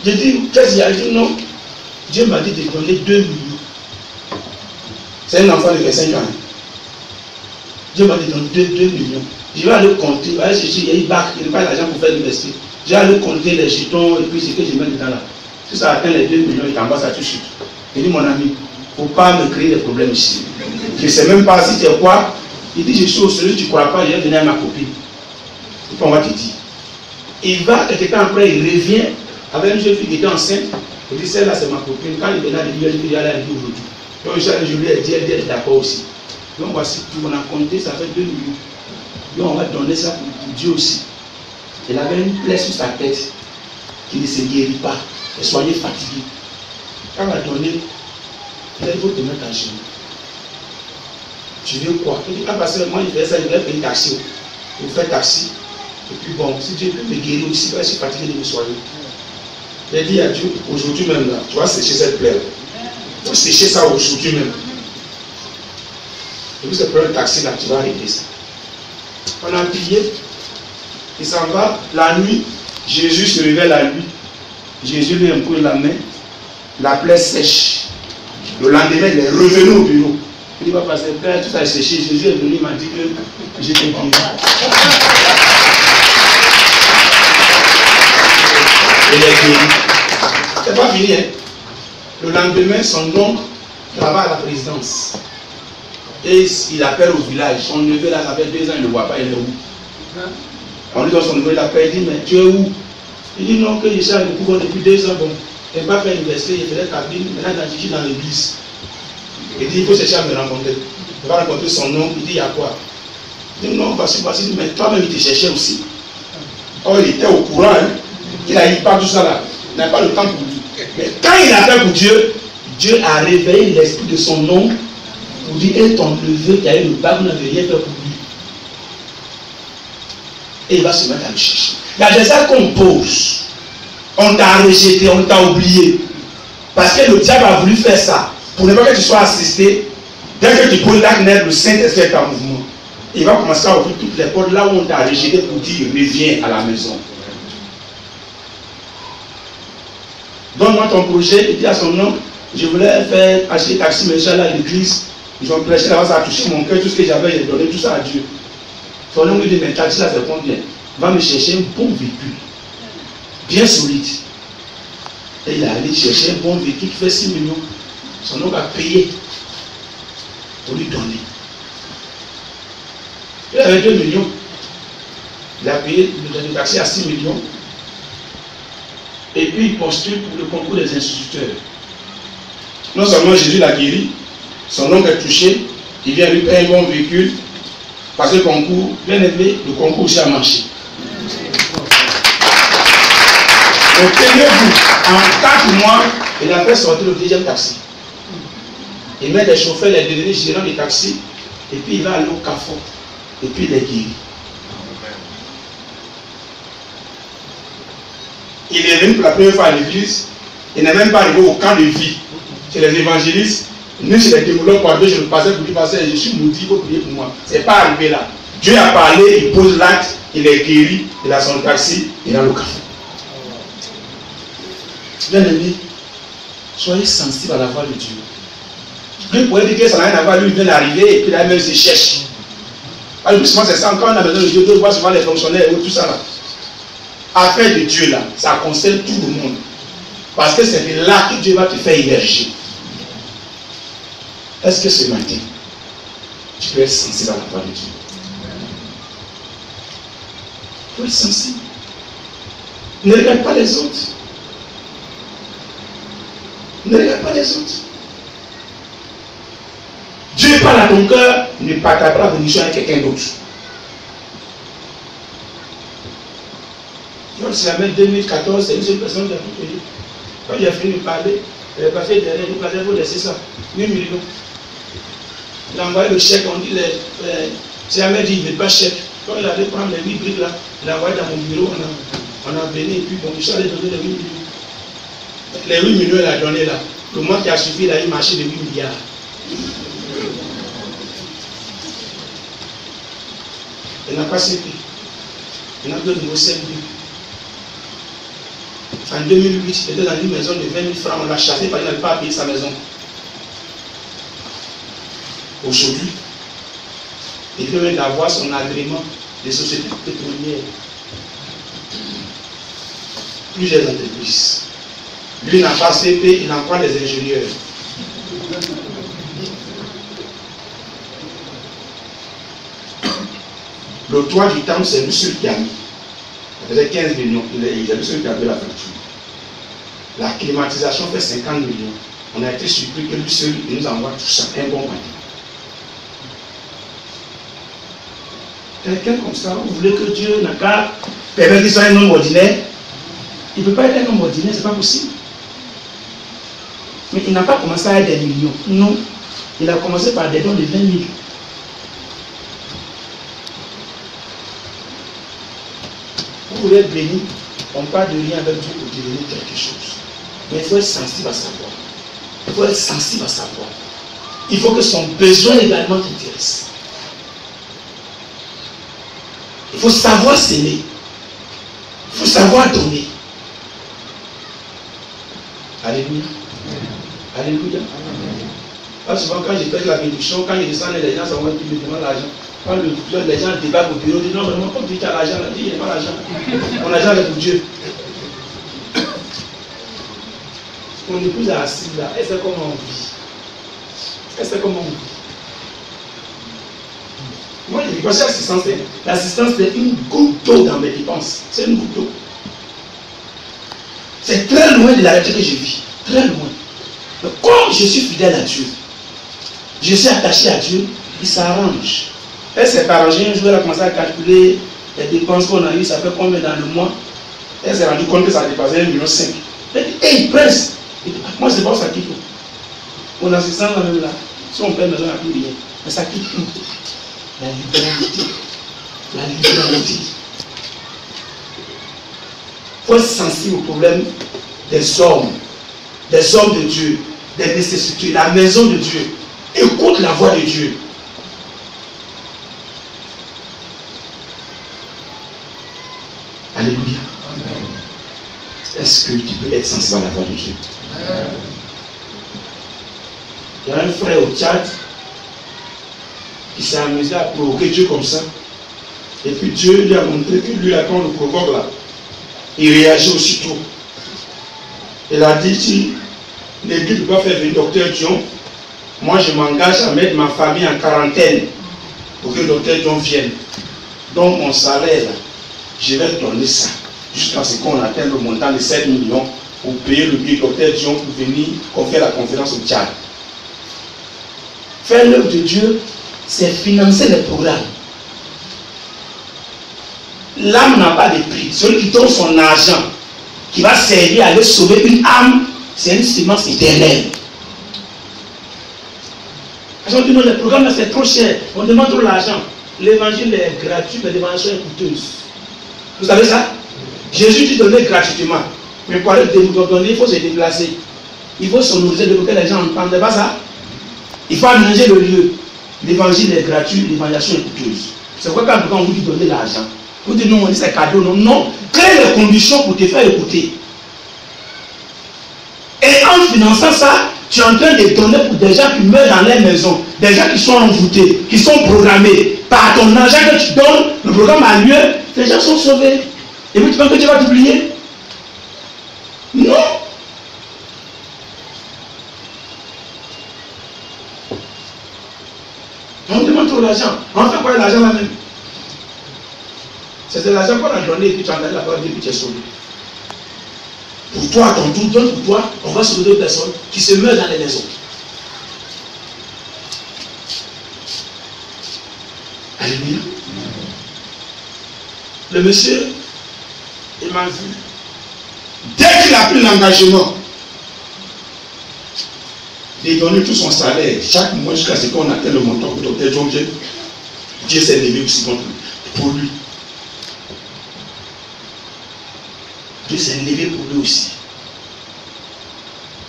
Je dis, qu'est-ce qu'il y a? Il dit, non. Dieu m'a dit de donner 2 millions. C'est un enfant de 25 ans. Dieu m'a dit de donner 2 millions. Je vais aller compter. Il y a une bac, il n'y a pas d'argent pour faire l'université. Je vais aller compter les jetons et puis ce que je mets dedans là. Si ça atteint les 2 millions, il t'envoie ça tout de suite. Il dit, mon ami, il ne faut pas me créer des problèmes ici. Je ne sais même pas si tu es quoi. Il dit, je suis au sérieux, tu ne crois pas, je vais venir à ma copine. Et puis on va te dire. Il va, quelque temps après, il revient avec une jeune fille qui était enceinte. Il dit, celle-là, c'est ma copine. Quand il venait à l'église, il dit, il y a la aujourd'hui. Donc, je lui ai dit, elle est d'accord aussi. Donc, voici, tout on a compté, ça fait 2 millions. Donc, on va donner ça pour Dieu aussi. Il avait une plaie sur sa tête qui ne se guérit pas. Elle soignait fatiguée. Quand on a donné, il faut te mettre à genoux. Tu veux quoi? Il dit, ah, parce que moi, il fait ça, il va payer taxi. Il fait taxi. Et puis bon, si Dieu peut me guérir aussi, je suis fatigué de me soigner. J'ai dit à Dieu, aujourd'hui même là, tu vas sécher cette plaie. Tu vas sécher ça aujourd'hui même. Et puis c'est pour un taxi là, tu vas arrêter ça. On a prié, il s'en va, la nuit, Jésus se réveille la nuit. Jésus lui impose la main, la plaie sèche. Le lendemain, il est revenu au bureau. Il dit, va passer, Père, tout a séché. Jésus est venu, il m'a dit que j'étais guéri. Il est guéri. C'est pas fini, hein. Le lendemain, son oncle travaille à la présidence. Et il appelle au village. Son neveu là, ça fait 2 ans, il ne le voit pas, il est où? On lui donne son neveu, il appelle, il dit, mais tu es où? Il dit non, que je suis à l'écoute depuis 2 ans, bon. Il n'a pas fait l'université, il faisait cabine, maintenant je suis dans l'église. Il dit, il faut chercher à me rencontrer. Il va rencontrer son nom, il dit, il y a quoi? Il dit, non, voici, mais toi-même, il te cherchait aussi. Oh, il était au courant, hein. Il a eu pas tout ça là. Il n'a pas le temps pour lui. Mais quand il a fait pour Dieu, Dieu a réveillé l'esprit de son nom pour dire, et ton neveu qui a eu le bac, vous n'avez rien fait pour lui. Et il va se mettre à le chercher. Il y a des actes qu'on pose. On t'a rejeté, on t'a oublié. Parce que le diable a voulu faire ça. Pour ne pas que tu sois assisté, dès que tu poses l'acte net, le Saint-Esprit est en mouvement. Il va commencer à ouvrir toutes les portes là où on t'a rejeté pour dire, reviens à la maison. Donne-moi ton projet, il dit à son nom, je voulais faire acheter taxi, mais j'allais à l'église. Ils ont prêché là-bas, ça a touché mon cœur, tout ce que j'avais, j'ai donné tout ça à Dieu. Son nom lui dit, mais taxi là, c'est combien? Va me chercher un bon véhicule, bien solide. Et il est allé chercher un bon véhicule qui fait 6 millions. Son nom a payé pour lui donner. Il avait 2 millions. Il a payé le taxi à 6 millions. Et puis il postule pour le concours des instituteurs. Non seulement Jésus l'a guéri, son oncle est touché, il vient lui payer un bon véhicule, parce que le concours, bien aimé, le concours aussi a marché. Donc tenez-vous, en 4 mois, il a fait sortir le 2e taxi. Il met des chauffeurs, les devenus gérants des taxis, et puis il va aller au Carrefour, et puis il est guéri. Il est venu pour la première fois à l'église, il n'est même pas arrivé au camp de vie. Chez les évangélistes, ni chez les démoleurs, pour Dieu, je le passais pour lui passer, je suis maudit, il faut prier pour moi. Ce n'est pas arrivé là. Dieu a parlé, il pose l'acte, il est guéri, il a son taxi, il a le café. Bien aimé, soyez sensibles à la voix de Dieu. Lui pourrait dire que ça n'a rien à voir, lui vient d'arriver et puis là même il se cherche. Alors justement c'est ça, quand on a besoin de Dieu, on voit souvent les fonctionnaires et tout ça là. affaire de Dieu là, ça concerne tout le monde. Parce que c'est de là que Dieu va te faire émerger. Est-ce que ce matin, tu peux être sensible à la voix de Dieu? Tu peux être sensible. Ne regarde pas les autres. Ne regarde pas les autres. Dieu parle à ton cœur, ne partage pas de mission avec quelqu'un d'autre. C'est la même 2014, c'est une seule personne qui a tout payé. Quand il a fini de parler, il est passé derrière, il passait pour laisser ça. 8 millions. Il a envoyé le chèque, on dit, c'est jamais dit, il ne veut pas chèque. Quand il allait prendre les 8 briques là, il a envoyé dans mon bureau, on a béni, et puis bon, je suis allé donner les 8 millions. Les 8 millions, il a donné là. Le mois qui a suffi, il a eu marché de 8 milliards. Il n'a pas cédé. Il n'a pas de nouveau CMD. En 2008, il était dans une maison de 20 000 francs. On l'a chassé parce qu'il n'avait pas payé sa maison. Aujourd'hui, il vient d'avoir son agrément des sociétés pétrolières. Plusieurs entreprises. Lui n'a pas CP, il emploie des ingénieurs. Le toit du temple, c'est lui seul qui a mis. Il faisait 15 millions. Il est lui seul qui a payé la facture. La climatisation fait 50 millions. On a été surpris que lui seul, il nous envoie tout ça, un bon matin. Quelqu'un comme ça, vous voulez que Dieu n'a qu'à permettre qu'il soit un homme ordinaire? Il ne peut pas être un homme ordinaire, ce n'est pas possible. Mais il n'a pas commencé à être des millions. Non. Il a commencé par des dons de 20 000. Vous voulez être béni, on parle de rien avec Dieu pour devenir quelque chose. Mais il faut être sensible à sa voix. Il faut être sensible à sa voix. Il faut que son besoin également t'intéresse. Il faut savoir s'aimer. Il faut savoir donner. Alléluia. Alléluia. Pas souvent quand je fais la bénédiction, quand je descends, les gens s'envoient qui me demandent l'argent. Quand les gens débattent au bureau, ils disent non, vraiment, comme tu as l'argent, il n'y a pas l'argent. Mon argent est pour Dieu. Mon épouse est assise là, elle sait comment on vit. Elle sait comment on vit. Moi, je dis pas l'assistance, l'assistance c'est une goutte d'eau dans mes dépenses. C'est une goutte d'eau. C'est très loin de la réalité que je vis. Très loin. Mais comme je suis fidèle à Dieu, je suis attaché à Dieu, il s'arrange. Elle s'est arrangée, un jour elle a commencé à calculer les dépenses qu'on a eues, ça fait combien dans le mois. Elle s'est rendue compte que ça dépassait 1,5 million. Elle dit, hey, prince, moi c'est pas ça qui faut. Mon assistant là même là, si on paie maison, il n'y a plus rien. Mais ça quitte tout. La libéralité. La libéralité. Il faut être sensible au problème des hommes de Dieu, des nécessités, la maison de Dieu. Écoute la voix de Dieu. Alléluia. Est-ce que tu peux être sensible à la voix de Dieu? Il y a un frère au Tchad qui s'est amusé à provoquer Dieu comme ça. Et puis Dieu lui a montré que lui, quand on le provoque là, il réagit aussitôt. Il a dit, si l'église ne peut pas faire venir docteur Dion, moi je m'engage à mettre ma famille en quarantaine pour que le docteur Dion vienne. Donc mon salaire là, je vais donner ça jusqu'à ce qu'on atteigne le montant de 7 millions pour payer le billet docteur Dion pour venir faire la conférence au Tchad. Faire l'œuvre de Dieu, c'est financer les programmes. L'âme n'a pas de prix. Celui qui donne son argent, qui va servir à aller sauver une âme, c'est une semence éternelle. On dit non, les programmes c'est trop cher, on demande trop l'argent. L'évangile est gratuit, mais l'évangile est coûteuse. Vous savez ça? Jésus dit donner gratuitement. Mais pour aller donner, il faut se déplacer. Il faut sonoriser pour que les gens entendent. C'est pas ça? Il faut aménager le lieu. L'évangile est gratuit, l'évangile est coûteuse. C'est pourquoi quand on vous dit donner l'argent, vous dites non, on dit c'est cadeau. Non, non. Crée les conditions pour te faire écouter. Et en finançant ça, tu es en train de donner pour des gens qui meurent dans leur maison, des gens qui sont envoûtés, qui sont programmés. Par ton argent que tu donnes, le programme a lieu, les gens sont sauvés. Et puis tu penses que tu vas t'oublier? Non. On demande trop l'argent. On fait quoi l'argent là-même? C'est de l'argent qu'on a donné et puis tu as entendu la parole et puis tu es sauvé. Pour toi, ton tout donne pour toi, on va sauver d'autres personnes qui se meurent dans les maisons. Alléluia. Le monsieur, il m'a vu. Dès qu'il a pris l'engagement de donner tout son salaire, chaque mois jusqu'à ce qu'on atteigne le montant pour docteur John, Dieu s'est levé aussi contre lui, pour lui. Dieu s'est levé pour lui aussi.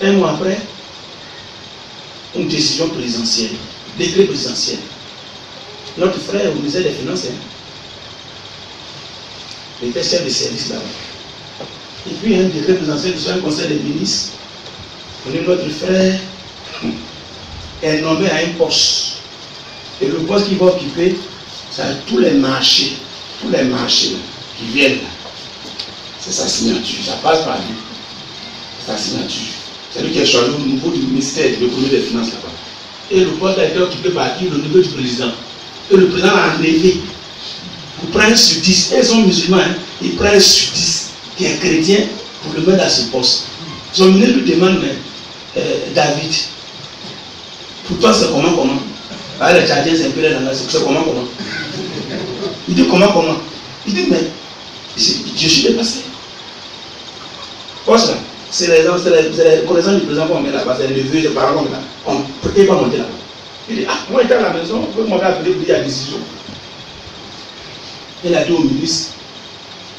Un mois après, une décision présidentielle, décret présidentiel. Notre frère au ministère des Finances, il était chef de service là-bas. Et puis un décret présidentiel sur un conseil des ministres, notre frère est nommé à un poste. Et le poste qu'il va occuper, c'est tous les marchés qui viennent là. C'est sa signature, ça passe par lui. Sa signature. C'est lui qui a choisi au niveau du ministère de l'économie et des finances là-bas. Et le poste a été occupé par qui? Le niveau du président. Et le président a enlevé. Il prend un sur 10. Ils sont musulmans, hein? Il prend un sur 10 qui est chrétien pour le mettre à ce poste. Son ministre lui demande, David, pour toi c'est comment? Ah, les Tchadiens c'est un peu là, c'est comment? Il dit comment? Il dit, mais je suis dépassé. Poste là, c'est les connaissances du président qu'on met là-bas, c'est les neveux, les parents qu'on met là. On ne peut pas monter là-bas. Il dit, ah, moi j'étais à la maison, on m'avait appelé pour dire la décision. Il a dit au ministre,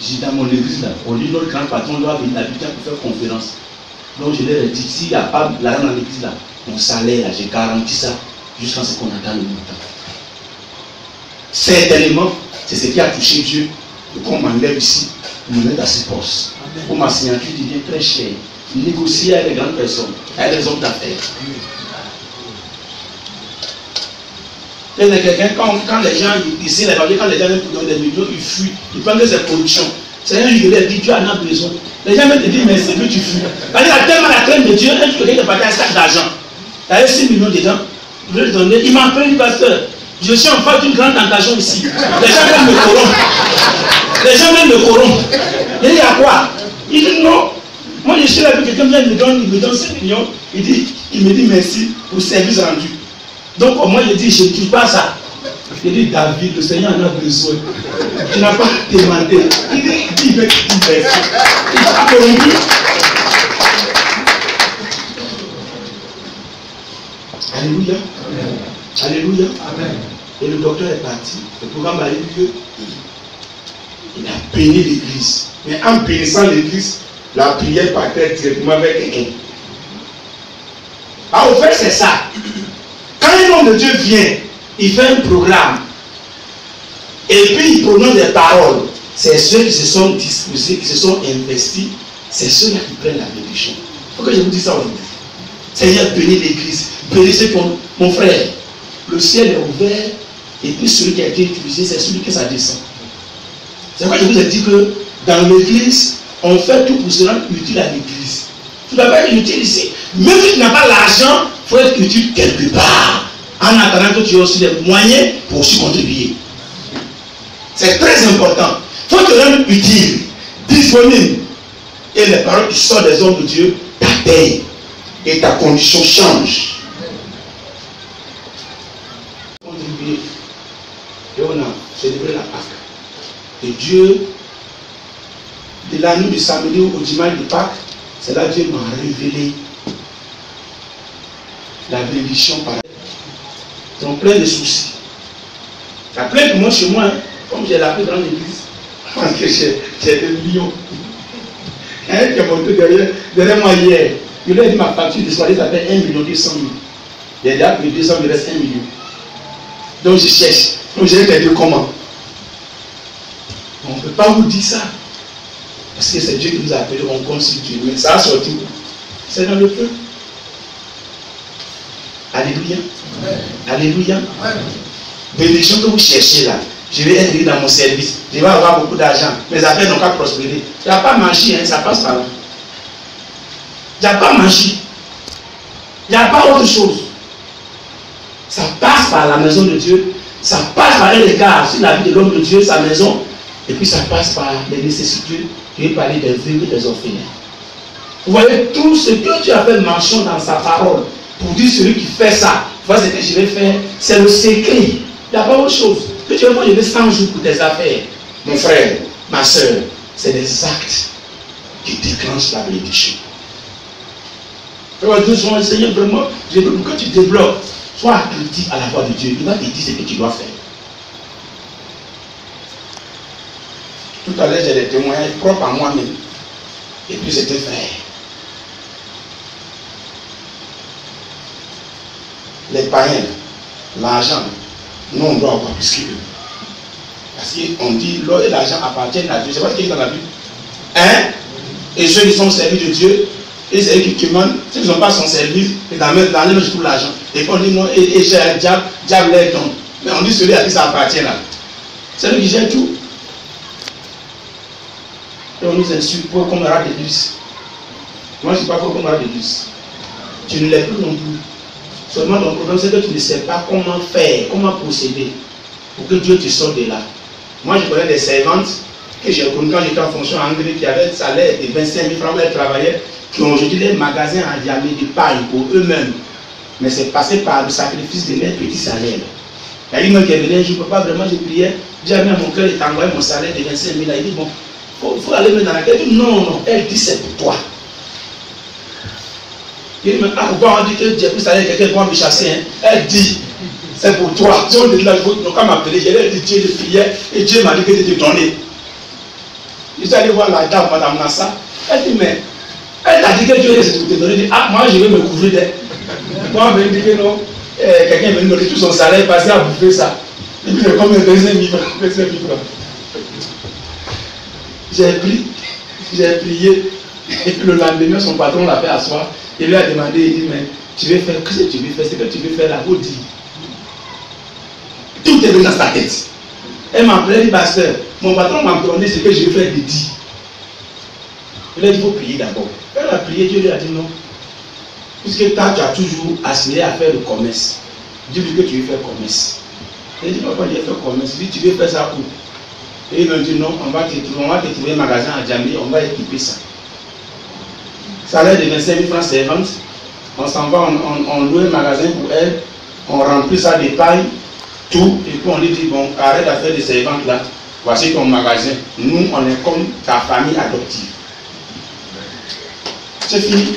j'ai dans mon église là, on dit notre grand patron doit venir habiter pour faire conférence. Donc je leur ai dit, s'il n'y a pas l'argent dans l'église là, mon salaire là, j'ai garanti ça jusqu'à ce qu'on attende le montant. Certainement, c'est ce qui a touché Dieu. Et qu'on m'enlève ici, me mettre à ce poste. Pour ma signature devient très chère. Négocier avec les grandes personnes, avec les hommes d'affaires. Et quelqu'un, quand les gens, ici, les papiers, quand les gens viennent pour donner des millions, ils fuient. Ils pensent que c'est production. C'est un jour, il dit, Dieu en a besoin. Les gens viennent te dire, mais c'est que tu fuis. Parce qu'il a tellement la crainte de Dieu, un jour, quelqu'un est parti à un sac d'argent. Il y avait 6 millions dedans. Je vais le donner. Il m'a appelé, pasteur. Je suis en face d'une grande tentation ici. Les gens viennent me corrompre. Les gens viennent me corrompre. Il dit, à quoi? Il dit, non. Moi, je suis là, quelqu'un vient me donne 5 millions. Il me dit merci pour le service rendu. Donc, au moins, il dit, je ne touche pas ça. Il dit, David, le Seigneur en a besoin. Tu n'as pas demandé. Il dit, merci. Il t'a corrompu. Alléluia. Amen. Alléluia. Amen. Et le docteur est parti. Le programme a eu lieu. Il a béni l'église. Mais en bénissant l'église, la prière partait directement avec quelqu'un. Ah, au fait, c'est ça. Quand un homme de Dieu vient, il fait un programme. Et puis il prononce des paroles. C'est ceux qui se sont disposés, qui se sont investis. C'est ceux-là qui prennent la bénédiction. Pourquoi je vous dis ça aujourd'hui? Seigneur, bénis l'église. Bénissez mon frère. Le ciel est ouvert. Et puis celui qui a été utilisé, c'est celui que ça descend. C'est pourquoi je vous ai dit que dans l'église, on fait tout pour se rendre utile à l'église. Tu dois pas être utile ici. Même si tu n'as pas l'argent, il faut être utile quelque part. En attendant que tu aies aussi les moyens pour aussi contribuer. C'est très important. Il faut te rendre utile, disponible. Et les paroles qui sortent des hommes de Dieu t'atteignent. Et ta condition change. Contribuer. Et on a célébré la Pâque. Et Dieu, de la nuit du samedi au dimanche de Pâques, c'est là que Dieu m'a révélé la bénédiction par. Ils ont plein de soucis. Il y a plein de monde chez moi, hein, comme j'ai la plus grande église, parce que j'ai des millions. Il y a un qui est monté derrière moi hier. Il lui a dit ma facture de soirée s'appelle 1 200 000. Il a déjà pris 200 000, il reste 1 million. Donc je cherche. Donc je vais te dire comment. On ne peut pas vous dire ça. Parce que c'est Dieu qui nous a appelés, on compte sur Dieu. Mais ça a sorti où? C'est dans le feu. Alléluia. Amen. Alléluia. Amen. Bénédiction que vous cherchez là, Je vais être dans mon service. Je vais avoir beaucoup d'argent. Mes affaires n'ont qu'à prospérer. Il n'y a pas magie, hein, ça passe par là. Il n'y a pas magie. Il n'y a pas autre chose. Ça passe par la maison de Dieu. Ça passe par un regard sur la vie de l'homme de Dieu, sa maison. Et puis ça passe par les nécessités. Je vais parler des veuves et des orphelins. Vous voyez tout ce que Dieu a fait mention dans sa parole. Pour dire celui qui fait ça, voilà ce que je vais faire. C'est le secret. Il n'y a pas autre chose. Que tu veux moi, je vais 100 jours pour tes affaires. Mon frère, ma soeur, c'est des actes qui déclenchent la bénédiction. Seigneur, vraiment, je veux que tu débloques. Sois attentif à la voix de Dieu. Il va te dire ce que tu dois faire. Tout à l'heure, j'ai des témoignages propres à moi-même. Et puis c'était vrai. Les païens, l'argent, nous on doit avoir plus qu'eux. Parce qu'on dit l'or et l'argent appartiennent à Dieu. C'est pas ce qu'il y a dans la Bible. Hein? Et ceux qui sont au service de Dieu, et c'est eux qui commandent, ceux qui ne sont pas son service, et dans les mains pour l'argent. Et puis on dit non, et j'ai un diable, diable les donne. Mais on dit celui à qui ça appartient là. C'est lui qui gère tout. Et on nous insulte pour comme rat d'église. Moi je ne suis pas pour comme rat d'église. Tu ne l'es plus non plus. Seulement ton problème c'est que tu ne sais pas comment faire, comment procéder pour que Dieu te sorte de là. Moi je connais des servantes que j'ai connues quand j'étais en fonction en Hongrie qui avaient un salaire de 25 000 francs où elles travaillaient, qui ont aujourd'hui des magasins en diamant de paille pour eux-mêmes. Mais c'est passé par le sacrifice de mes petits salaires. Il y a une qui est venue, je ne peux pas vraiment, je priais, j'ai mis à mon cœur et t'ai envoyé mon salaire de 25 000. Il dit bon, il faut aller dans la tête. Elle dit non, elle dit c'est pour toi. Il dit mais pourquoi on dit que j'ai pris ça avec quelqu'un pour me chasser, hein? Elle dit c'est pour toi. Si on dit là, il faut m'appeler, j'ai dit Dieu, je priais et Dieu m'a dit que de te donner. Je suis allé voir la dame, madame Nassa. Elle dit mais elle t'a dit que Dieu est pour te donner. Elle dit ah, moi je vais me couvrir d'elle. Moi je me dis que non, quelqu'un va me donner tout son salaire, passer à bouffer ça. Et puis comme 25 000 francs. J'ai prié, et puis le lendemain, son patron l'a fait asseoir, il lui a demandé, il dit, mais tu veux faire, qu'est-ce que tu veux faire, c'est que tu veux faire là, vous dis. Tout est venu dans sa tête. Elle m'a appelé, elle dit, pasteur, mon patron m'a donné ce que je veux faire de dire. Il a dit, il faut prier d'abord. Elle a prié, Dieu lui a dit non. Puisque toi, tu as toujours assigné à faire le commerce. Dis-lui que tu veux faire commerce. Il dit, pourquoi je veux faire commerce? Il dit, tu veux faire ça où? Et ils m'ont dit non, on va te trouver un magasin à Djamé, on va équiper ça. Salaire de 25 000 francs servante, on s'en va, on loue un magasin pour elle, on remplit ça de paille, tout, et puis on lui dit bon, arrête d'affaire de servante là, voici ton magasin. Nous, on est comme ta famille adoptive. C'est fini.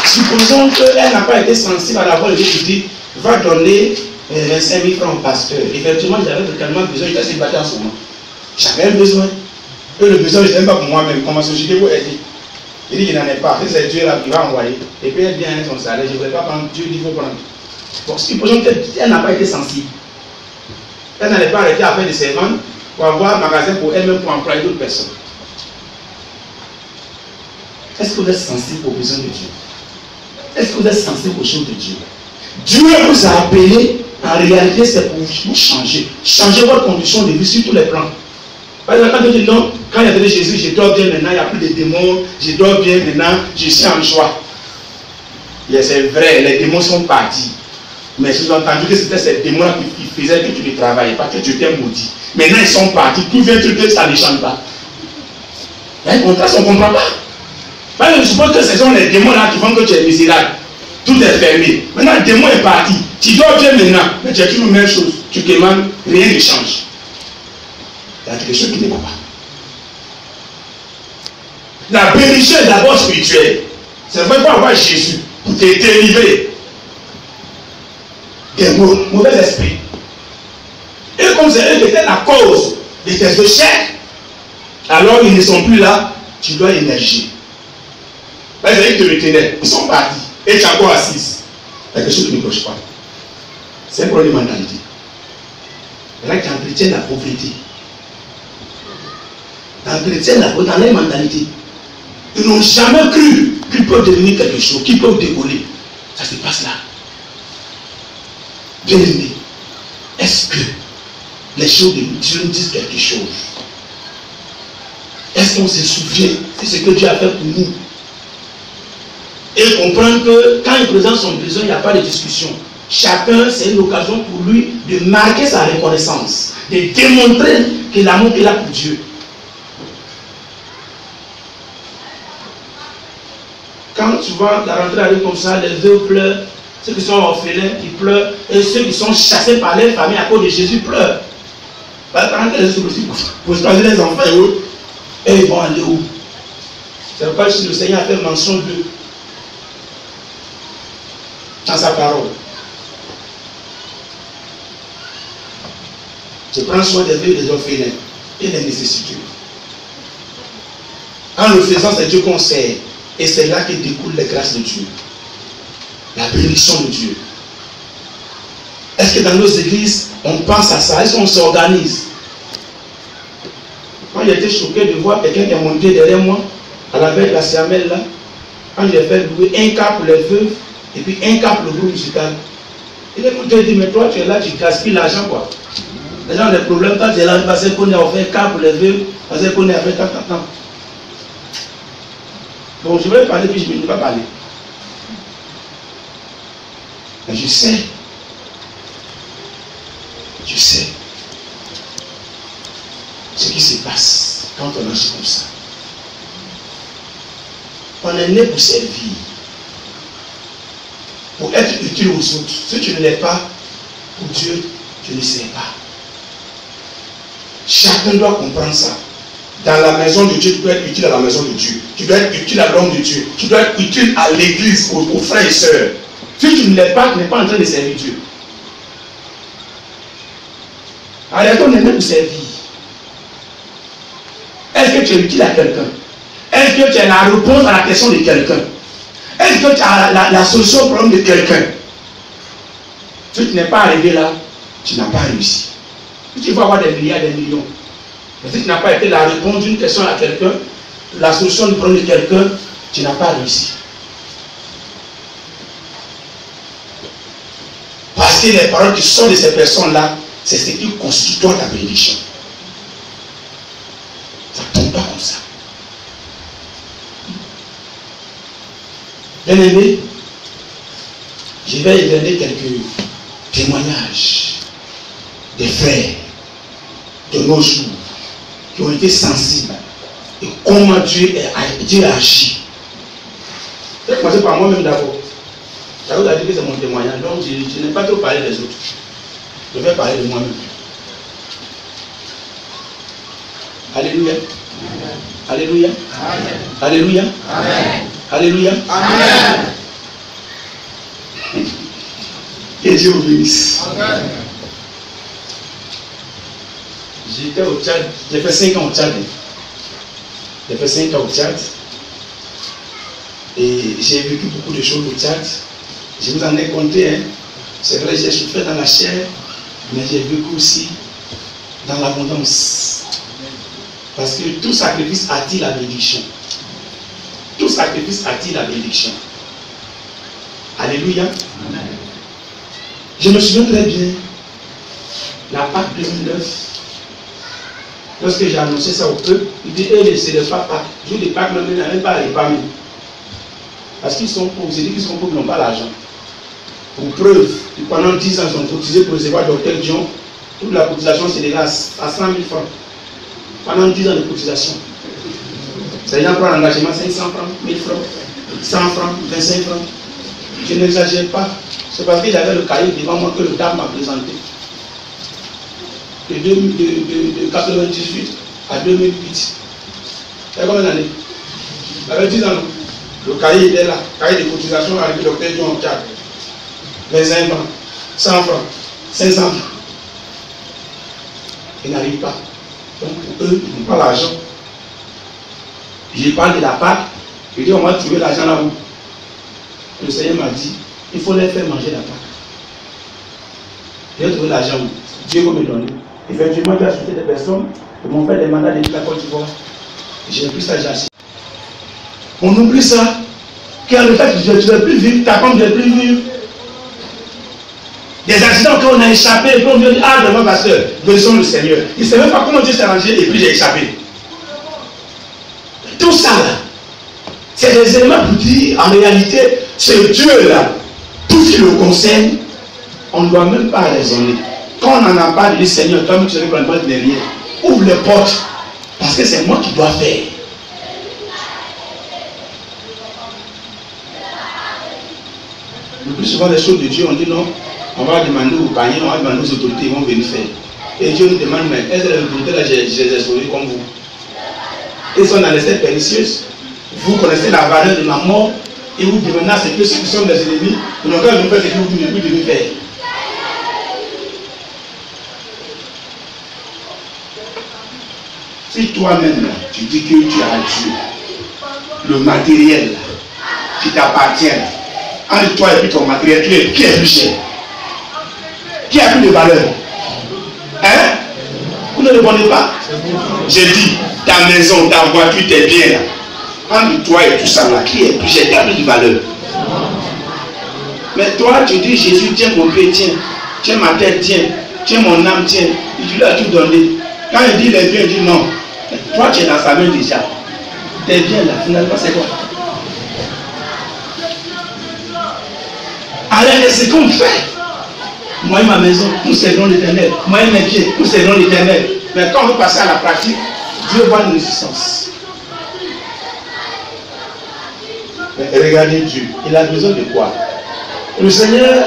Supposons qu'elle n'a pas été sensible à la voix de Dieu qui dit va donner 25 000 francs au pasteur. Effectivement, j'avais tellement besoin, j'étais célibataire en ce moment. J'avais un besoin. Et le besoin, je ne sais pas pour moi-même. Comment société vous aider? Il dit qu'il n'en est pas. C'est Dieu là qui va envoyer. Et puis elle vient avec son salaire. Je ne voudrais pas prendre. Dieu dit qu'il faut prendre. Donc, supposons qu'elle n'a pas été sensible. Elle n'allait pas arrêter à faire des servantes pour avoir un magasin pour elle-même pour employer d'autres personnes. Est-ce que vous êtes sensible aux besoins de Dieu? Est-ce que vous êtes sensible aux choses de Dieu? Dieu vous a appelé, en réalité, c'est pour vous changer. Changer votre condition de vie sur tous les plans. Par exemple, quand tu dis non, quand il y a donné Jésus, je dors bien maintenant, il n'y a plus de démons, je dors bien maintenant, je suis en joie. C'est vrai, les démons sont partis. Mais j'ai entendu que c'était ces démons qui faisaient que tu ne travaillais pas, que tu t'es maudit. Maintenant, ils sont partis, tout vient truc que ça ne change pas. Il y a un contraste, on ne comprend pas. Parce que je suppose que ce sont les démons là qui font que tu es misérable. Tout est fermé. Maintenant, le démon est parti. Tu dors bien maintenant, mais tu as toujours la même chose. Tu demandes, rien ne change. Il y a quelque chose qui ne va pas. La bénédiction est d'abord spirituelle. C'est vrai pour avoir Jésus, pour te délivrer des mauvais esprits. Et comme c'est eux qui étaient la cause de tes échecs, alors ils ne sont plus là, tu dois émerger. Parce qu'ils te retenaient, ils sont partis. Et tu es encore assise. Il y a quelque chose qui ne cloche pas. C'est un problème de mentalité. Et là, tu entretiens la pauvreté. Tu entretiens la pauvreté dans leur mentalité. Ils n'ont jamais cru qu'ils peuvent devenir quelque chose, qu'ils peuvent décoller. Ça se passe là. Bien-aimé, est-ce que les choses de Dieu nous disent quelque chose? Est-ce qu'on se souvient de ce que Dieu a fait pour nous? Et comprendre que quand il présente son besoin, il n'y a pas de discussion. Chacun, c'est une occasion pour lui de marquer sa reconnaissance, de démontrer que l'amour qu'il a pour Dieu. Quand tu vois la rentrée arrive comme ça, les vieux pleurent, ceux qui sont orphelins, ils pleurent, et ceux qui sont chassés par leur famille à cause de Jésus pleurent. Parce que quand les autres aussi, pour choisir les enfants et autres, et ils vont aller où? C'est pourquoi le Seigneur a fait mention d'eux dans sa parole. Je prends soin des vieux et des orphelins et des nécessiteux. En le faisant, c'est Dieu qu'on sert. Et c'est là que découlent les grâces de Dieu. La bénédiction de Dieu. Est-ce que dans nos églises, on pense à ça? Est-ce qu'on s'organise? Moi, j'ai été choqué de voir quelqu'un qui est monté derrière moi, à la veille de la Siamelle là, quand j'ai fait louer un cas pour les veuves, et puis un cas pour le groupe musical. Il est monté et dit, mais toi, tu es là, tu gaspilles l'argent, quoi. Les gens ont des problèmes, quand tu es là, parce qu'on a offert un cas pour les veuves, parce qu'on a fait tant. Donc je vais parler, puis je ne vais pas parler. Mais je sais ce qui se passe quand on agit comme ça. On est né pour servir, pour être utile aux autres. Si tu ne l'es pas, pour Dieu, tu ne sais pas. Chacun doit comprendre ça. Dans la maison de Dieu, tu dois être utile à la maison de Dieu. Tu dois être utile à l'homme de Dieu. Tu dois être utile à l'église, aux frères et sœurs. Si tu ne l'es pas, tu n'es pas en train de servir Dieu. Alors, on est né pour servir. Est-ce que tu es utile à quelqu'un? Est-ce que tu as la réponse à la question de quelqu'un? Est-ce que tu as la solution au problème de quelqu'un? Si tu n'es pas arrivé là, tu n'as pas réussi. Si tu vas avoir des milliards, des millions, mais si tu n'as pas été la réponse d'une question à quelqu'un, la solution du problème de quelqu'un, tu n'as pas réussi. Parce que les paroles qui sont de ces personnes-là, c'est ce qui constitue toi ta bénédiction. Ça ne tombe pas comme ça. Bien aimé, je vais donner quelques témoignages des frères de nos jours qui ont été sensibles et comment Dieu a agi. Je vais commencer par moi-même d'abord. Ça vous a dit que c'est mon témoignage, donc je n'ai pas trop parlé des autres. Je vais parler de moi-même. Alléluia. Alléluia. Amen. Alléluia. Amen. Alléluia. Amen. Que Dieu vous bénisse. Amen. J'étais au Tchad, j'ai fait 5 ans au Tchad. J'ai fait 5 ans au Tchad. Et j'ai vécu beaucoup de choses au Tchad. Je vous en ai compté. Hein. C'est vrai, j'ai souffert dans la chair, mais j'ai vécu aussi dans l'abondance. Parce que tout sacrifice attire la bénédiction. Tout sacrifice attire la bénédiction. Alléluia. Amen. Je me souviens très bien, la Pâque 2009, lorsque j'ai annoncé ça au peuple, il dit, c'est le Pâques. Jour de Pâques, il n'a même pas les familles. Parce qu'ils sont pauvres, j'ai dit qu'ils sont pauvres, ils n'ont pas l'argent. Pour preuve, pendant 10 ans, ils ont cotisé pour recevoir Dr Dion. Toute la cotisation s'élève à 100 000 francs. Pendant 10 ans de cotisation. Les gens prennent l'engagement 500 francs, 1000 francs, 100 francs, 25 francs. Je n'exagère pas. C'est parce que j'avais le cahier devant moi que le dame m'a présenté. De 1998 à 2008. Il y a combien d'années? Il avait 10 ans. Le cahier était là. Cahier de cotisation avec le docteur Dion en Tchad. 25 francs, 100 francs, 500 francs. Ils n'arrivent pas. Donc pour eux, ils n'ont pas l'argent. Je parle de la Pâque. Je dis, on va trouver l'argent là où. Le Seigneur m'a dit, il faut les faire manger la Pâque. J'ai trouvé l'argent où Dieu va me donner. Effectivement, j'ai acheté des personnes qui m'ont fait des mandats de la Côte d'Ivoire. J'ai pris ça, j'ai acheté. On oublie ça. Car le fait que tu ne veux plus vivre, ta femme ne veut plus vivre. Des accidents qu'on a échappé, et puis on vient dire, ah, vraiment, pasteur, bénissons le Seigneur. Il ne sait même pas comment Dieu s'est arrangé, et puis j'ai échappé. Tout ça, là, c'est des éléments pour dire, en réalité, ce Dieu-là, tout ce qui le concerne, on ne doit même pas raisonner. Quand on en a parlé, le Seigneur, toi, tu sais probablement de rien. Ouvre les portes, parce que c'est moi qui dois faire. Le plus souvent, les choses de Dieu, on dit non, on va demander aux païens, on va demander aux autorités, ils vont venir faire. Et Dieu nous demande, mais est-ce que les autorités là, je les ai sauvées comme vous? Ils sont dans les terres pernicieuses. Vous connaissez la valeur de la mort et vous devenez à ce que ceux qui sont des ennemis, vous n'avez pas faire ce que vous devez faire. Si toi-même là, tu dis que tu as Dieu, le matériel là, qui t'appartient, entre toi et puis ton matériel, qui est plus cher? Qui a plus de valeur? Hein? Vous ne répondez pas? J'ai dit, ta maison, ta voiture, tes biens là, entre toi et tout ça là, qui est plus cher? Qui a plus de valeur? Mais toi, tu dis, Jésus, tiens mon pied, tiens ma tête, tiens mon âme, tiens. Et tu lui as tout donné. Quand il dit les biens, il dit non. Toi, tu es dans sa main déjà. Tes biens là, finalement, c'est quoi? Alors, c'est ce qu'on fait. Moi et ma maison, nous servons l'Éternel. Moi et mes pieds, nous servons l'Éternel. Mais quand on veut passer à la pratique, Dieu voit une résistance. Mais regardez Dieu, il a besoin de quoi? Le Seigneur,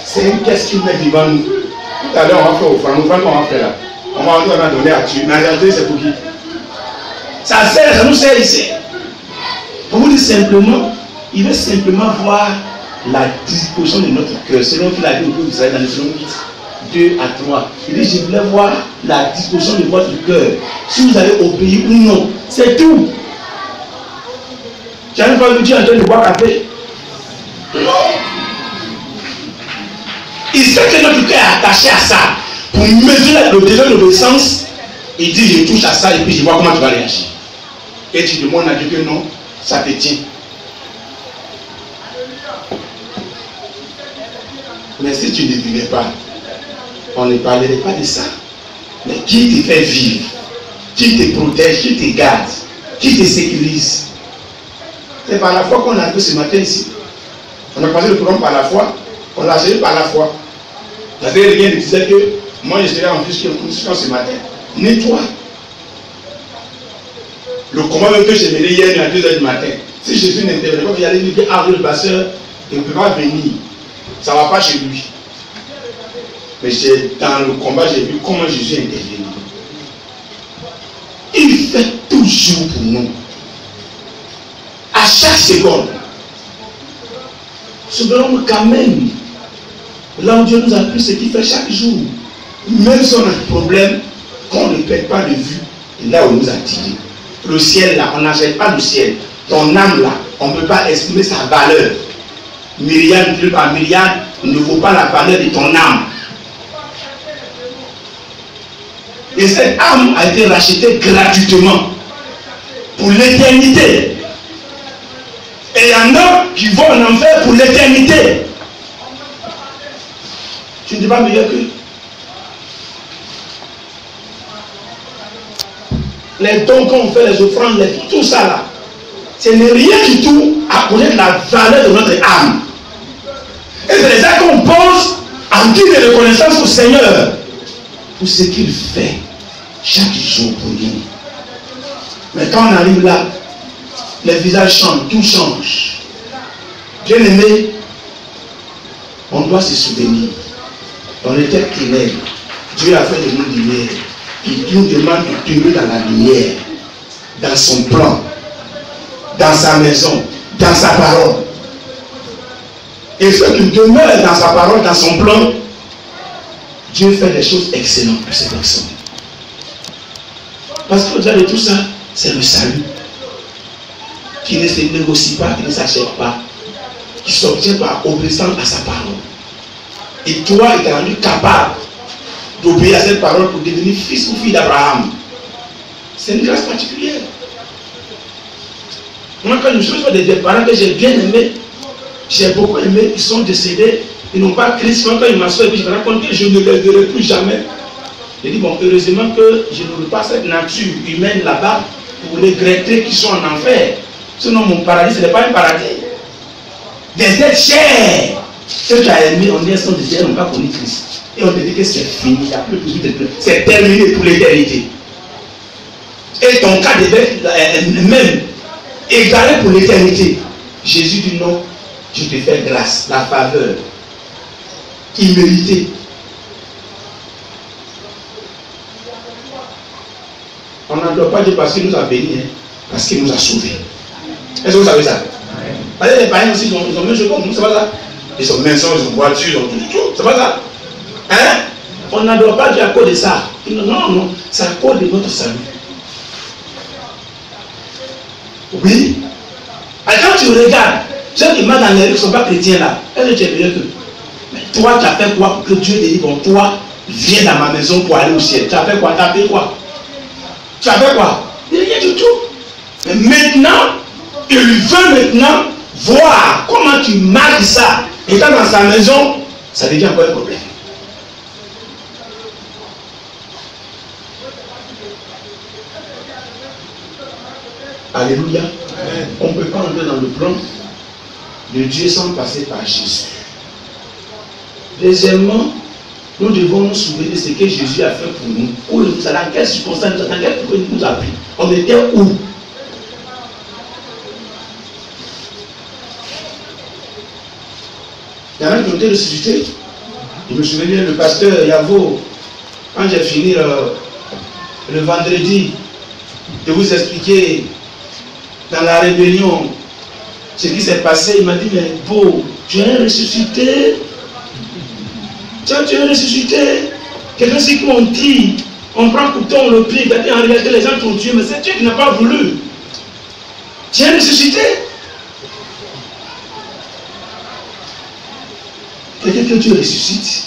c'est une caisse qu'il met devant nous. Tout à l'heure, on va faire offrande. L'offrande qu'on va faire là, on va donner à Dieu. Mais en réalité, c'est pour qui? Ça sert, ça nous sert ici. Pour vous dire simplement, il veut simplement voir la disposition de notre cœur. Selon qu'il a dit au peuple d'Israël dans le psaume 8, 2 à 3. Il dit, je voulais voir la disposition de votre cœur. Si vous allez obéir ou non. C'est tout. Tu n'arrives pas à lui dire en train de boire café? Non. Il sait que notre cœur est attaché à ça. Pour mesurer le besoin d'obéissance, il dit, je touche à ça et puis je vois comment tu vas réagir. Et tu demandes à Dieu que non, ça te tient. Mais si tu ne vivais pas, on ne parlerait pas de ça. Mais qui te fait vivre? Qui te protège? Qui te garde? Qui te sécurise? C'est par la foi qu'on a vu ce matin ici. On a passé le programme par la foi. On l'a géré par la foi. La vérité disait que moi je serais en plus ce matin. Nettoie. Le combat que j'ai mené hier à 2h du matin. Si Jésus n'intervenait pas, il allait lui dire, ah le pasteur, il ne peut pas venir. Ça ne va pas chez lui. Mais dans le combat, j'ai vu comment Jésus intervenait. Il fait toujours pour nous. À chaque seconde. Cependant, quand même, là où Dieu nous a pris, ce qu'il fait chaque jour. Même si on a un problème, qu'on ne perd pas de vue, et là où il nous a tiré. Le ciel là, on n'achète pas le ciel. Ton âme là, on ne peut pas estimer sa valeur. Myriam, plus par Myriam, ne vaut pas la valeur de ton âme. Et cette âme a été rachetée gratuitement pour l'éternité. Et il y en a qui vont en enfer pour l'éternité. Tu ne dis pas meilleur que les dons qu'on fait, les offrandes, tout ça là, ce n'est rien du tout à connaître la valeur de notre âme. Et c'est ça qu'on pense en guise de reconnaissance au Seigneur pour ce qu'il fait chaque jour pour nous. Mais quand on arrive là, les visages changent, tout change. Bien aimé, on doit se souvenir. On était ténèbres. Dieu a fait de nous lumière. Il nous demande de demeurer dans la lumière, dans son plan, dans sa maison, dans sa parole. Et ceux qui demeurent dans sa parole, dans son plan, Dieu fait des choses excellentes pour ces personnes. Parce qu'au-delà de tout ça, c'est le salut qui ne se négocie pas, qui ne s'achète pas, qui s'obtient par obéissant à sa parole. Et toi, il t'a rendu capable d'obéir à cette parole pour devenir fils ou fille d'Abraham. C'est une grâce particulière. Moi, quand je me souviens des parents que j'ai bien aimés, j'ai beaucoup aimé, ils sont décédés, Ils n'ont pas Christ. Quand ils m'assoient et puis je me rends compte que je ne les verrai plus jamais. Je dis, bon, heureusement que je n'aurai pas cette nature humaine là-bas pour les regretter qui sont en enfer. Sinon, mon paradis, ce n'est pas un paradis. Des êtres chers. Ceux que tu as aimés en naissant de Dieu n'ont pas connu Christ. Et on te dit que c'est fini, il n'y a plus besoin de plus. C'est terminé pour l'éternité. Et ton cas devait même égaré pour l'éternité. Jésus dit non, je te fais grâce, la faveur imméritée. On n'en doit pas dire parce qu'il nous a bénis, hein, parce qu'il nous a sauvés. Est-ce que vous savez ça? Parce que les païens aussi, ils ont même chose comme nous, c'est pas ça? Ils ont maison, ils ont voiture, ils ont tout, c'est pas ça? Hein? On n'en doit pas dire à cause de ça. Non, non, c'est à cause de notre salut. Oui. Alors quand tu regardes, ceux qui marchent dans les rues ne sont pas chrétiens là, est-ce que tu es meilleur qu'eux? Mais toi, tu as fait quoi pour que Dieu te dise, bon, toi, viens dans ma maison pour aller au ciel? Tu as fait quoi? Tu as fait quoi? Tu as fait quoi? Rien du tout. Mais maintenant, il veut maintenant voir comment tu marques ça. Étant dans sa maison, ça devient encore un problème. Alléluia. Amen. On ne peut pas entrer dans le plan de Dieu sans passer par Jésus. Deuxièmement, nous devons nous souvenir de ce que Jésus a fait pour nous. Où nous, dans quelles circonstances, dans quelles il nous a pris. On était où? Il y en a qui ont été ressuscités. Je me souviens, le pasteur Yavo, quand j'ai fini le vendredi, de vous expliquer dans la rébellion ce qui s'est passé, il m'a dit, mais beau, tu es ressuscité. Tu es ressuscité. Quelqu'un qui m'ont dit, on prend couteau, on le plie, en réalité les gens t'ont tué, mais c'est Dieu qui n'a pas voulu. Tu es ressuscité. Quelqu'un que Dieu ressuscite,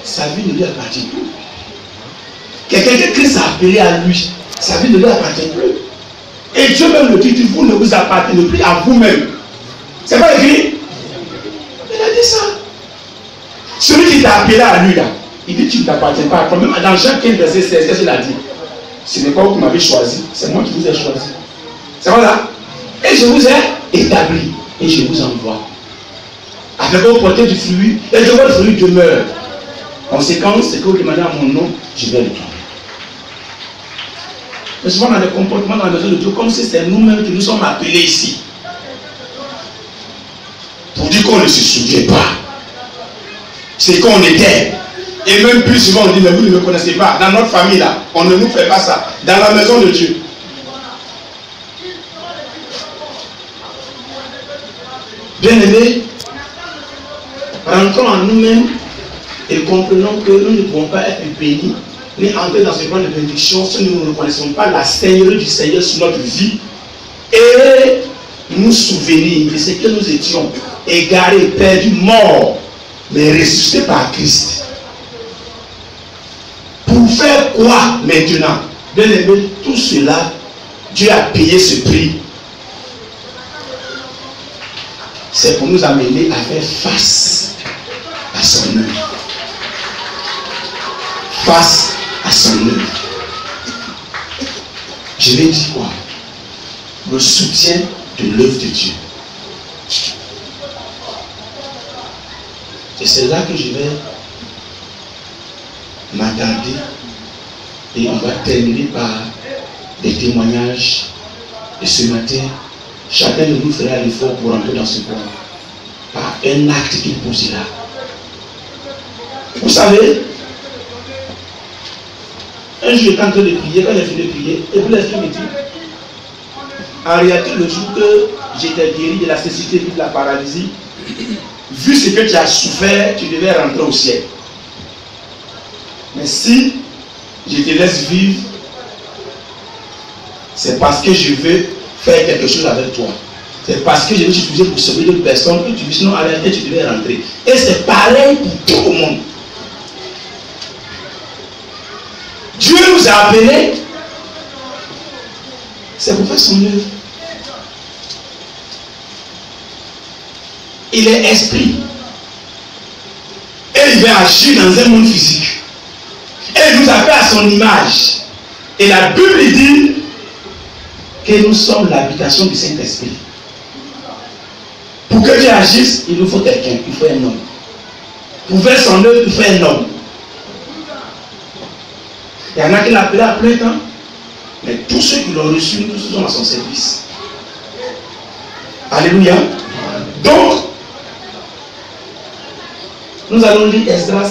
sa vie ne lui appartient plus. Quelqu'un que Christ a appelé à lui, sa vie ne lui appartient plus. Et Dieu même le dit, vous ne vous appartenez plus à vous-même. C'est pas écrit? Il a dit ça. Celui qui t'a appelé à lui là, il dit tu ne t'appartiens pas à toi. Même dans Jean 15, verset 16, qu'est-ce qu'il a dit? Ce n'est pas vous qui m'avez choisi, c'est moi qui vous ai choisi. C'est voilà. Et je vous ai établi et je vous envoie. Afin que vous portez du fruit et que votre fruit demeure. Conséquence, c'est que vous demandez à mon nom, je vais le donner. Mais souvent dans les comportements dans la maison de Dieu, comme si c'est nous-mêmes qui nous sommes appelés ici. Pour dire qu'on ne se souvient pas. C'est qu'on était. Et même plus souvent on dit, mais vous ne me connaissez pas. Dans notre famille là, on ne nous fait pas ça. Dans la maison de Dieu. Bien-aimés, rentrons en nous-mêmes et comprenons que nous ne pouvons pas être bénis ni entrer dans ce plan de bénédiction si nous ne reconnaissons pas la Seigneurie du Seigneur sur notre vie et nous souvenir de ce que nous étions égarés, perdus, morts, mais ressuscités par Christ. Pour faire quoi maintenant? Bien aimé, tout cela, Dieu a payé ce prix. C'est pour nous amener à faire face à son œuvre. Face à son œuvre. Je vais dire quoi? Le soutien de l'œuvre de Dieu. Et c'est là que je vais m'attarder et on va terminer par des témoignages. Et ce matin, chacun de nous fera l'effort pour entrer dans ce point par un acte qu'il posera. Vous savez, un jour j'étais en train de prier, quand j'ai fini de prier, et puis l'esprit me dit, en réalité, le jour que j'étais guéri de la cécité et de la paralysie, vu ce que tu as souffert, tu devais rentrer au ciel. Mais si je te laisse vivre, c'est parce que je veux faire quelque chose avec toi. C'est parce que je veux t'utiliser pour sauver d'autres personnes que tu dis, sinon en réalité tu devais rentrer. Et c'est pareil pour tout le monde. Dieu nous a appelés, c'est pour faire son œuvre. Il est esprit. veut agir dans un monde physique. Et il nous a fait à son image. Et la Bible dit que nous sommes l'habitation du Saint-Esprit. Pour que Dieu agisse, il nous faut quelqu'un, il faut un homme. Pour faire son œuvre, il faut un homme. Il y en a qui l'ont appelé à plein temps, mais tous ceux qui l'ont reçu, tous sont à son service. Alléluia. Donc, nous allons lire Esdras,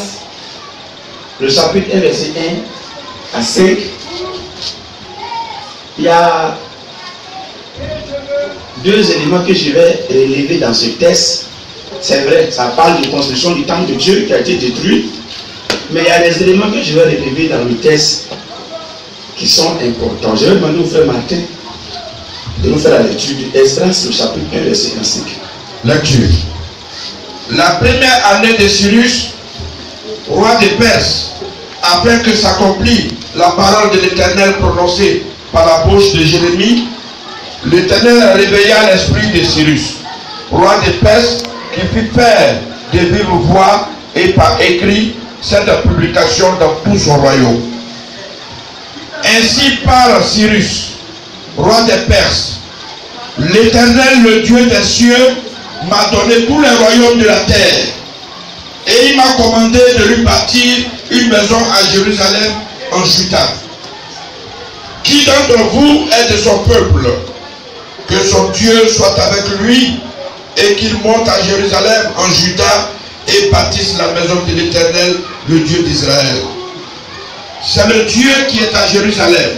le chapitre 1, verset 1 à 5. Il y a deux éléments que je vais relever dans ce texte. C'est vrai, ça parle de construction du temple de Dieu qui a été détruit. Mais il y a des éléments que je vais relever dans le texte qui sont importants. Je vais demander au frère Martin de nous faire la lecture d'Esdras, le chapitre 1, verset 1 à 5. Lecture. La première année de Cyrus, roi des Perses, afin que s'accomplisse la parole de l'Éternel prononcée par la bouche de Jérémie, l'Éternel réveilla l'esprit de Cyrus, roi des Perses, qui fit faire de vive voix et par écrit cette publication dans tout son royaume. Ainsi parle Cyrus, roi des Perses. L'Éternel, le Dieu des cieux, m'a donné tous les royaumes de la terre. Et il m'a commandé de lui bâtir une maison à Jérusalem en Juda. Qui d'entre vous est de son peuple? Que son Dieu soit avec lui et qu'il monte à Jérusalem en Juda et bâtisse la maison de l'Éternel, le Dieu d'Israël. C'est le Dieu qui est à Jérusalem.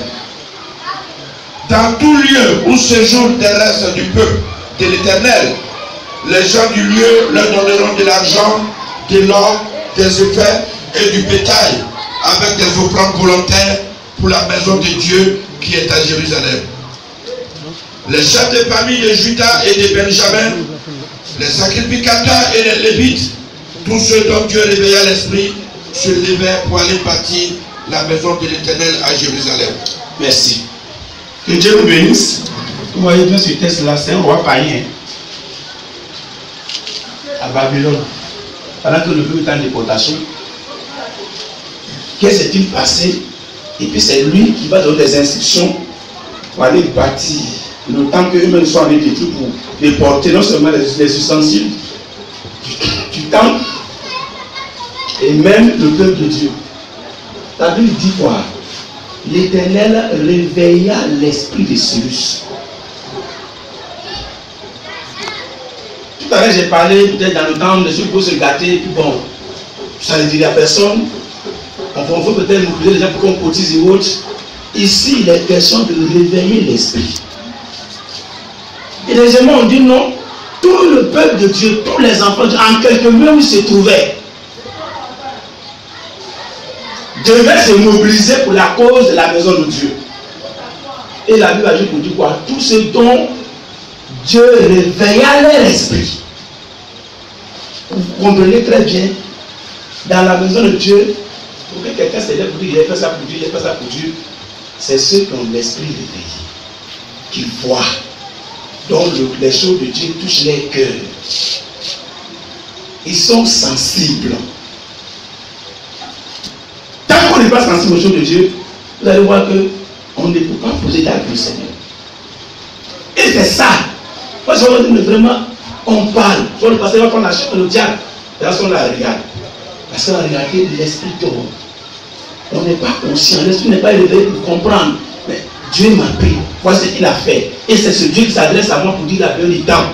Dans tout lieu où séjournent des restes du peuple de l'Éternel, les gens du lieu leur donneront de l'argent, de l'or, des effets et du bétail avec des offrandes volontaires pour la maison de Dieu qui est à Jérusalem. Les chefs de famille de Juda et de Benjamin, les sacrificateurs et les lévites, tous ceux dont Dieu réveilla l'esprit, se levaient pour aller bâtir la maison de l'Éternel à Jérusalem. Merci. Que Dieu vous bénisse. Vous voyez bien ce texte-là, c'est un roi païen à Babylone. Pendant que le peuple est en déportation, qu'est-ce qui s'est-il passé? Et puis c'est lui qui va donner des instructions pour aller bâtir. Le temps qu'eux-mêmes soient allés détruire pour déporter non seulement les ustensiles du temple, et même le peuple de Dieu. La Bible dit quoi? L'Éternel réveilla l'esprit de Cyrus. Tout à l'heure j'ai parlé peut-être dans le temps de ceux qui peuvent se gâter, et puis bon, ça ne dit à personne. On peut peut-être mobiliser les gens pour qu'on cotise et autres. Ici, il est question de réveiller l'esprit. Et deuxièmement, on dit non, tout le peuple de Dieu, tous les enfants, en quelques lieux où ils se trouvaient, devaient se mobiliser pour la cause de la maison de Dieu. Et la Bible a dit pour dire quoi? Tout ce dont Dieu réveilla leur esprit. Vous comprenez très bien, dans la maison de Dieu, pour que quelqu'un se lève pour dire il a fait ça pour Dieu, il a fait ça pour Dieu, c'est ceux qui ont l'esprit réveillé, qui voient, dont les choses de Dieu touchent les cœurs. Ils sont sensibles. Tant qu'on n'est pas sensible aux choses de Dieu, vous allez voir qu'on ne peut pas poser d'acte au Seigneur. Et c'est ça. Moi, je veux dire, vraiment, on parle. Soit le pasteur va prendre la chaîne, le diable, et là, on la regarde. Parce qu'on a regardé l'esprit d'homme. On n'est pas conscient, l'esprit n'est pas élevé pour comprendre. Mais Dieu m'a pris, voici ce qu'il a fait. Et c'est ce Dieu qui s'adresse à moi pour dire la bonne temps.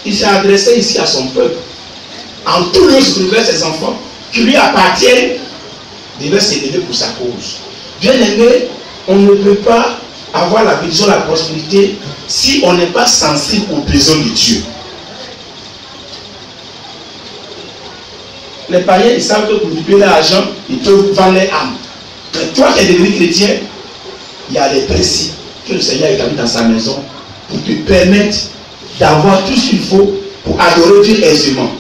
Il s'est adressé ici à son peuple. En tout lieu se trouvaient ses enfants qui lui appartiennent, devaient s'élever pour sa cause. Bien aimé, on ne peut pas avoir la vision de la prospérité si on n'est pas sensible aux besoins de Dieu. Les païens, ils savent que pour récupérer l'argent, ils peuvent vendre leur âme. Mais toi qui es devenu chrétien, il y a des principes que le Seigneur a établis dans sa maison pour te permettre d'avoir tout ce qu'il faut pour adorer Dieu aisément.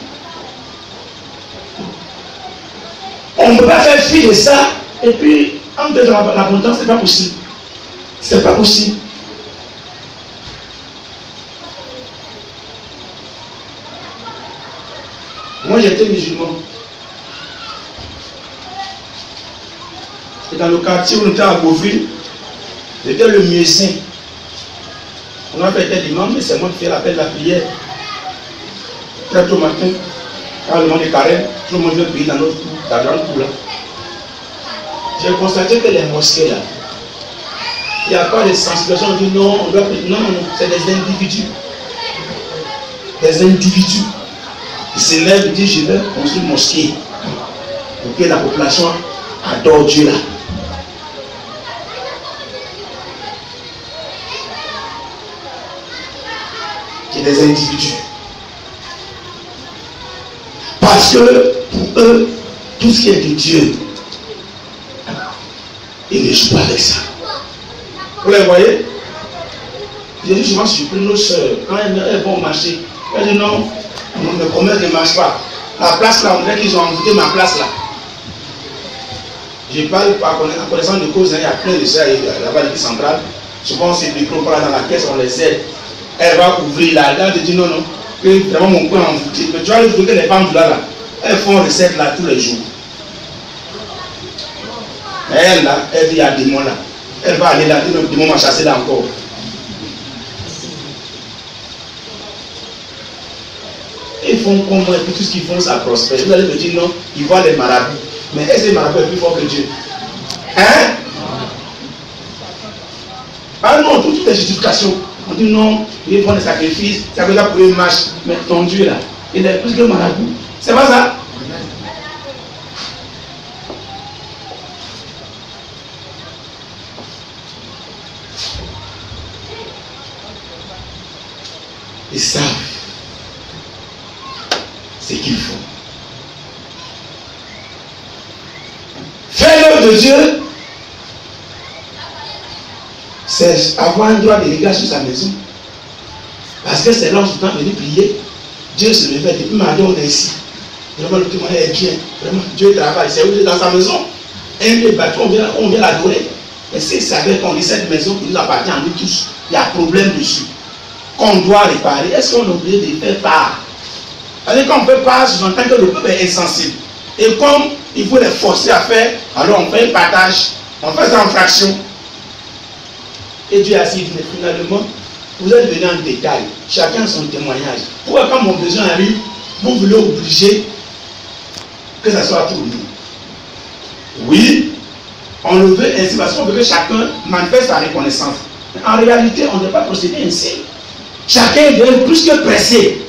On ne peut pas faire fi de ça et puis en dehors de l'abondance, ce n'est pas possible. C'est pas possible. Moi j'étais musulman. Et dans le quartier où on était à Beauville, j'étais le muezzin. On a fait l'imam, mais c'est moi qui fais l'appel de la prière. Très tôt matin, quand le monde est carré, tout le monde veut prier dans notre cour, dans la grande cour là. J'ai constaté que les mosquées là, il n'y a pas de sensibilisation. On dit non, on doit prier. Non, non, non, c'est des individus. Des individus. Ils se lèvent et disent je vais construire une mosquée pour que la population adore Dieu là. C'est des individus. Parce que pour eux, tout ce qui est de Dieu, ils ne jouent pas avec ça. Vous les voyez? J'ai dit souvent surpris nos soeurs, quand elles vont marcher, elles disent non, le commerce ne marche pas. La place là, on dirait qu'ils ont envoûté ma place là. Je parle par connaissance de cause, il y a plein de soeurs là-bas à l'église centrale. Souvent c'est des micros là dans la caisse, on les aide. Elle va ouvrir là, elle te dit non, non, que vraiment mon coin est envoûté. Mais tu vois le truc que les femmes là, elles font recette là tous les jours. Mais elle là, elle dit il y a des démons là. Elle va aller là, le démon m'a chassé là encore. Ils font comment et puis tout ce qu'ils font ça prospère. Vous allez me dire non, ils voient les marabouts. Mais est-ce que les marabouts sont plus forts que Dieu? Hein? Ah non, toutes les justifications. On dit non, ils font des sacrifices, ça veut dire pour une marche. Mais ton Dieu là, il est plus que marabout. C'est pas ça? Ils savent ce qu'il faut. Faire l'œuvre de Dieu, c'est avoir un droit de regard sur sa maison. Parce que c'est là où je suis venu prier. Dieu se révèle depuis ma vie, on est ici. Vraiment, le témoignage est bien. Vraiment, Dieu travaille. C'est où il est dans sa maison. Un lieu battu, on vient l'adorer. Et s'il savait qu'on dit cette maison qui nous appartient à nous tous, il y a problème dessus. Qu'on doit réparer, est-ce qu'on a oublié de faire part? C'est-à-dire qu'on fait part, j'entends que le peuple est insensible. Et comme il faut les forcer à faire, alors on fait un partage, on fait ça en fraction. Et Dieu a dit, mais finalement, vous êtes venus en détail, chacun son témoignage. Pourquoi quand mon besoin arrive, vous voulez obliger que ça soit pour nous? Oui, on le veut ainsi parce qu'on veut que chacun manifeste sa reconnaissance. Mais en réalité, on ne doit pas procéder ainsi. Chacun doit être plus que pressé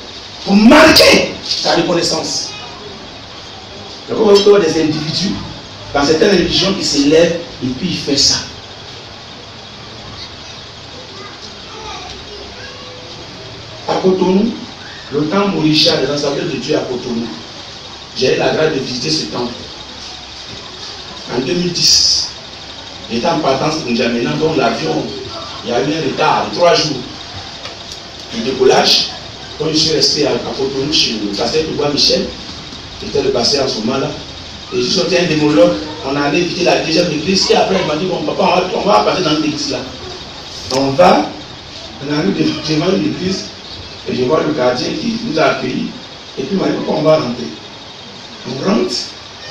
pour marquer sa reconnaissance. Donc, on voit des individus dans certaines religions qui se lèvent et puis ils font ça. À Cotonou, le temple Mauricia des Assemblées de Dieu à Cotonou, j'ai eu la grâce de visiter ce temple. En 2010, j'étais en partance pour N'Djamena, donc l'avion, il y a eu un retard de 3 jours du décollage. Donc je suis resté à Cotonou chez le pasteur Touba Michel, qui était le pasteur en ce moment-là. Et je suis sorti un démologue, on allait visiter la deuxième église, et après il m'a dit, bon papa, on va passer dans l'église là. On arrive devant une église, et je vois le gardien qui nous a accueillis, et puis il m'a dit, pourquoi on va rentrer? On rentre,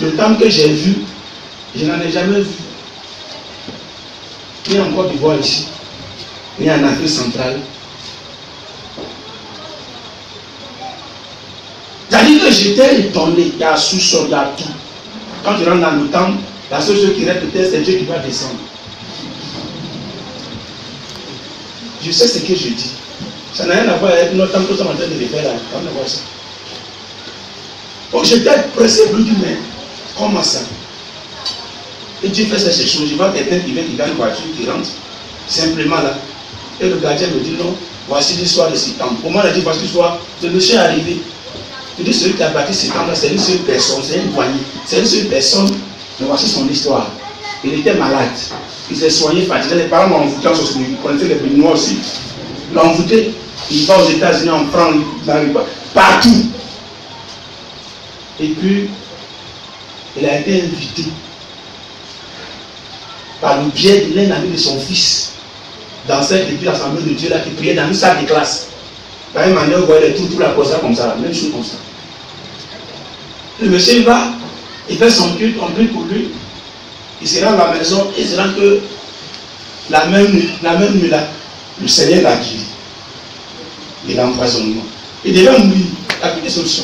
le temple que j'ai vu, je n'en ai jamais vu. Ni en Côte d'Ivoire ici, ni en Afrique centrale. C'est-à-dire que j'étais étonné, il y a un sous-sol, il y a tout. Quand tu rentres dans le temple, la seule chose qui reste peut-être, c'est Dieu qui va descendre. Je sais ce que je dis. Ça n'a rien à voir avec notre temple que nous sommes en train de faire là. On va voir ça. Donc j'étais pressé pour lui dire, mais comment ça? Et Dieu fait ces choses. Je vois quelqu'un qui vient, qui gagne une voiture, qui rentre, simplement là. Et le gardien me dit, non, voici l'histoire de ce temple. Pour moi, il a dit, voici l'histoire de monsieur est arrivé. Il dit, celui qui a bâti ce temple là, c'est une seule personne, c'est une poignée. C'est une seule personne, mais voici son histoire. Il était malade. Il s'est soigné, fatigué. Les parents l'ont envoûté en société. Ils connaissaient les Béninois aussi. Ils l'ont envoûté. Il va aux États-Unis, en France, il n'arrive pas. Partout. Et puis, il a été invité par le biais de l'un ami de son fils dans cette depuis l'Assemblée de Dieu là qui priait dans une salle de classe. Par une manière, vous voyez les tout la poste comme ça, même chose comme ça. Le monsieur va, il fait son culte, on prie pour lui. Il se rend à la maison et il se rend que la même nuit là, le Seigneur l'a guéri. Il a empoisonnement. Il devait mourir. Il a plus de solution.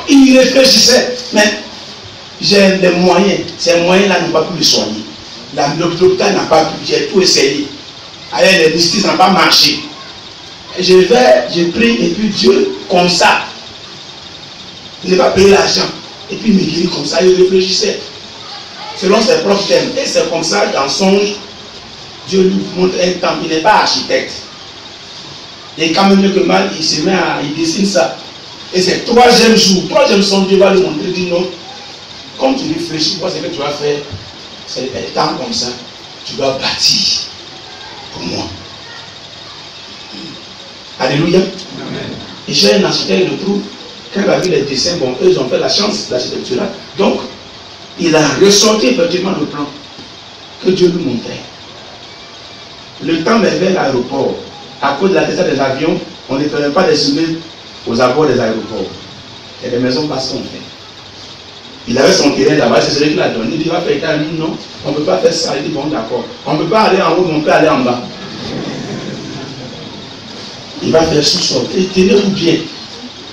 Il réfléchissait, mais j'ai des moyens. Ces moyens-là n'ont pas pu le soigner. L'hôpital n'a pas pu, j'ai tout essayé. Allez, les mystiques n'ont pas marché. Je prie et puis Dieu, comme ça, il n'a pas payé l'argent. Et puis il me guérit comme ça, il réfléchissait. Selon ses propres thèmes. Et c'est comme ça, dans songe, Dieu lui montre un temps. Il n'est pas architecte. Et quand même mieux que mal, il se met à, il dessine ça. Et c'est troisième jour, troisième songe, Dieu va lui montrer, il dit non. Comme tu réfléchis, moi, c'est que tu vas faire, c'est un temps comme ça, tu dois bâtir pour moi. Alléluia. Amen. Et j'ai un architecte, je trouve, quand il a vu les dessins, bon, eux, ils ont fait la chance, l'architecture là. Donc, il a ressorti effectivement le plan que Dieu lui montrait. Le temps est vers l'aéroport. À cause de la descente des avions, on ne permet pas d'assumer aux abords des aéroports. Et les maisons passent qu'on fait. Il avait son terrain là-bas, c'est celui qui l'a donné. Il dit, il va faire ça. Il dit, non, on ne peut pas faire ça. Il dit, bon, d'accord. On ne peut pas aller en haut, mais on peut aller en bas. Il va faire sous-sol. Et tenez-vous bien,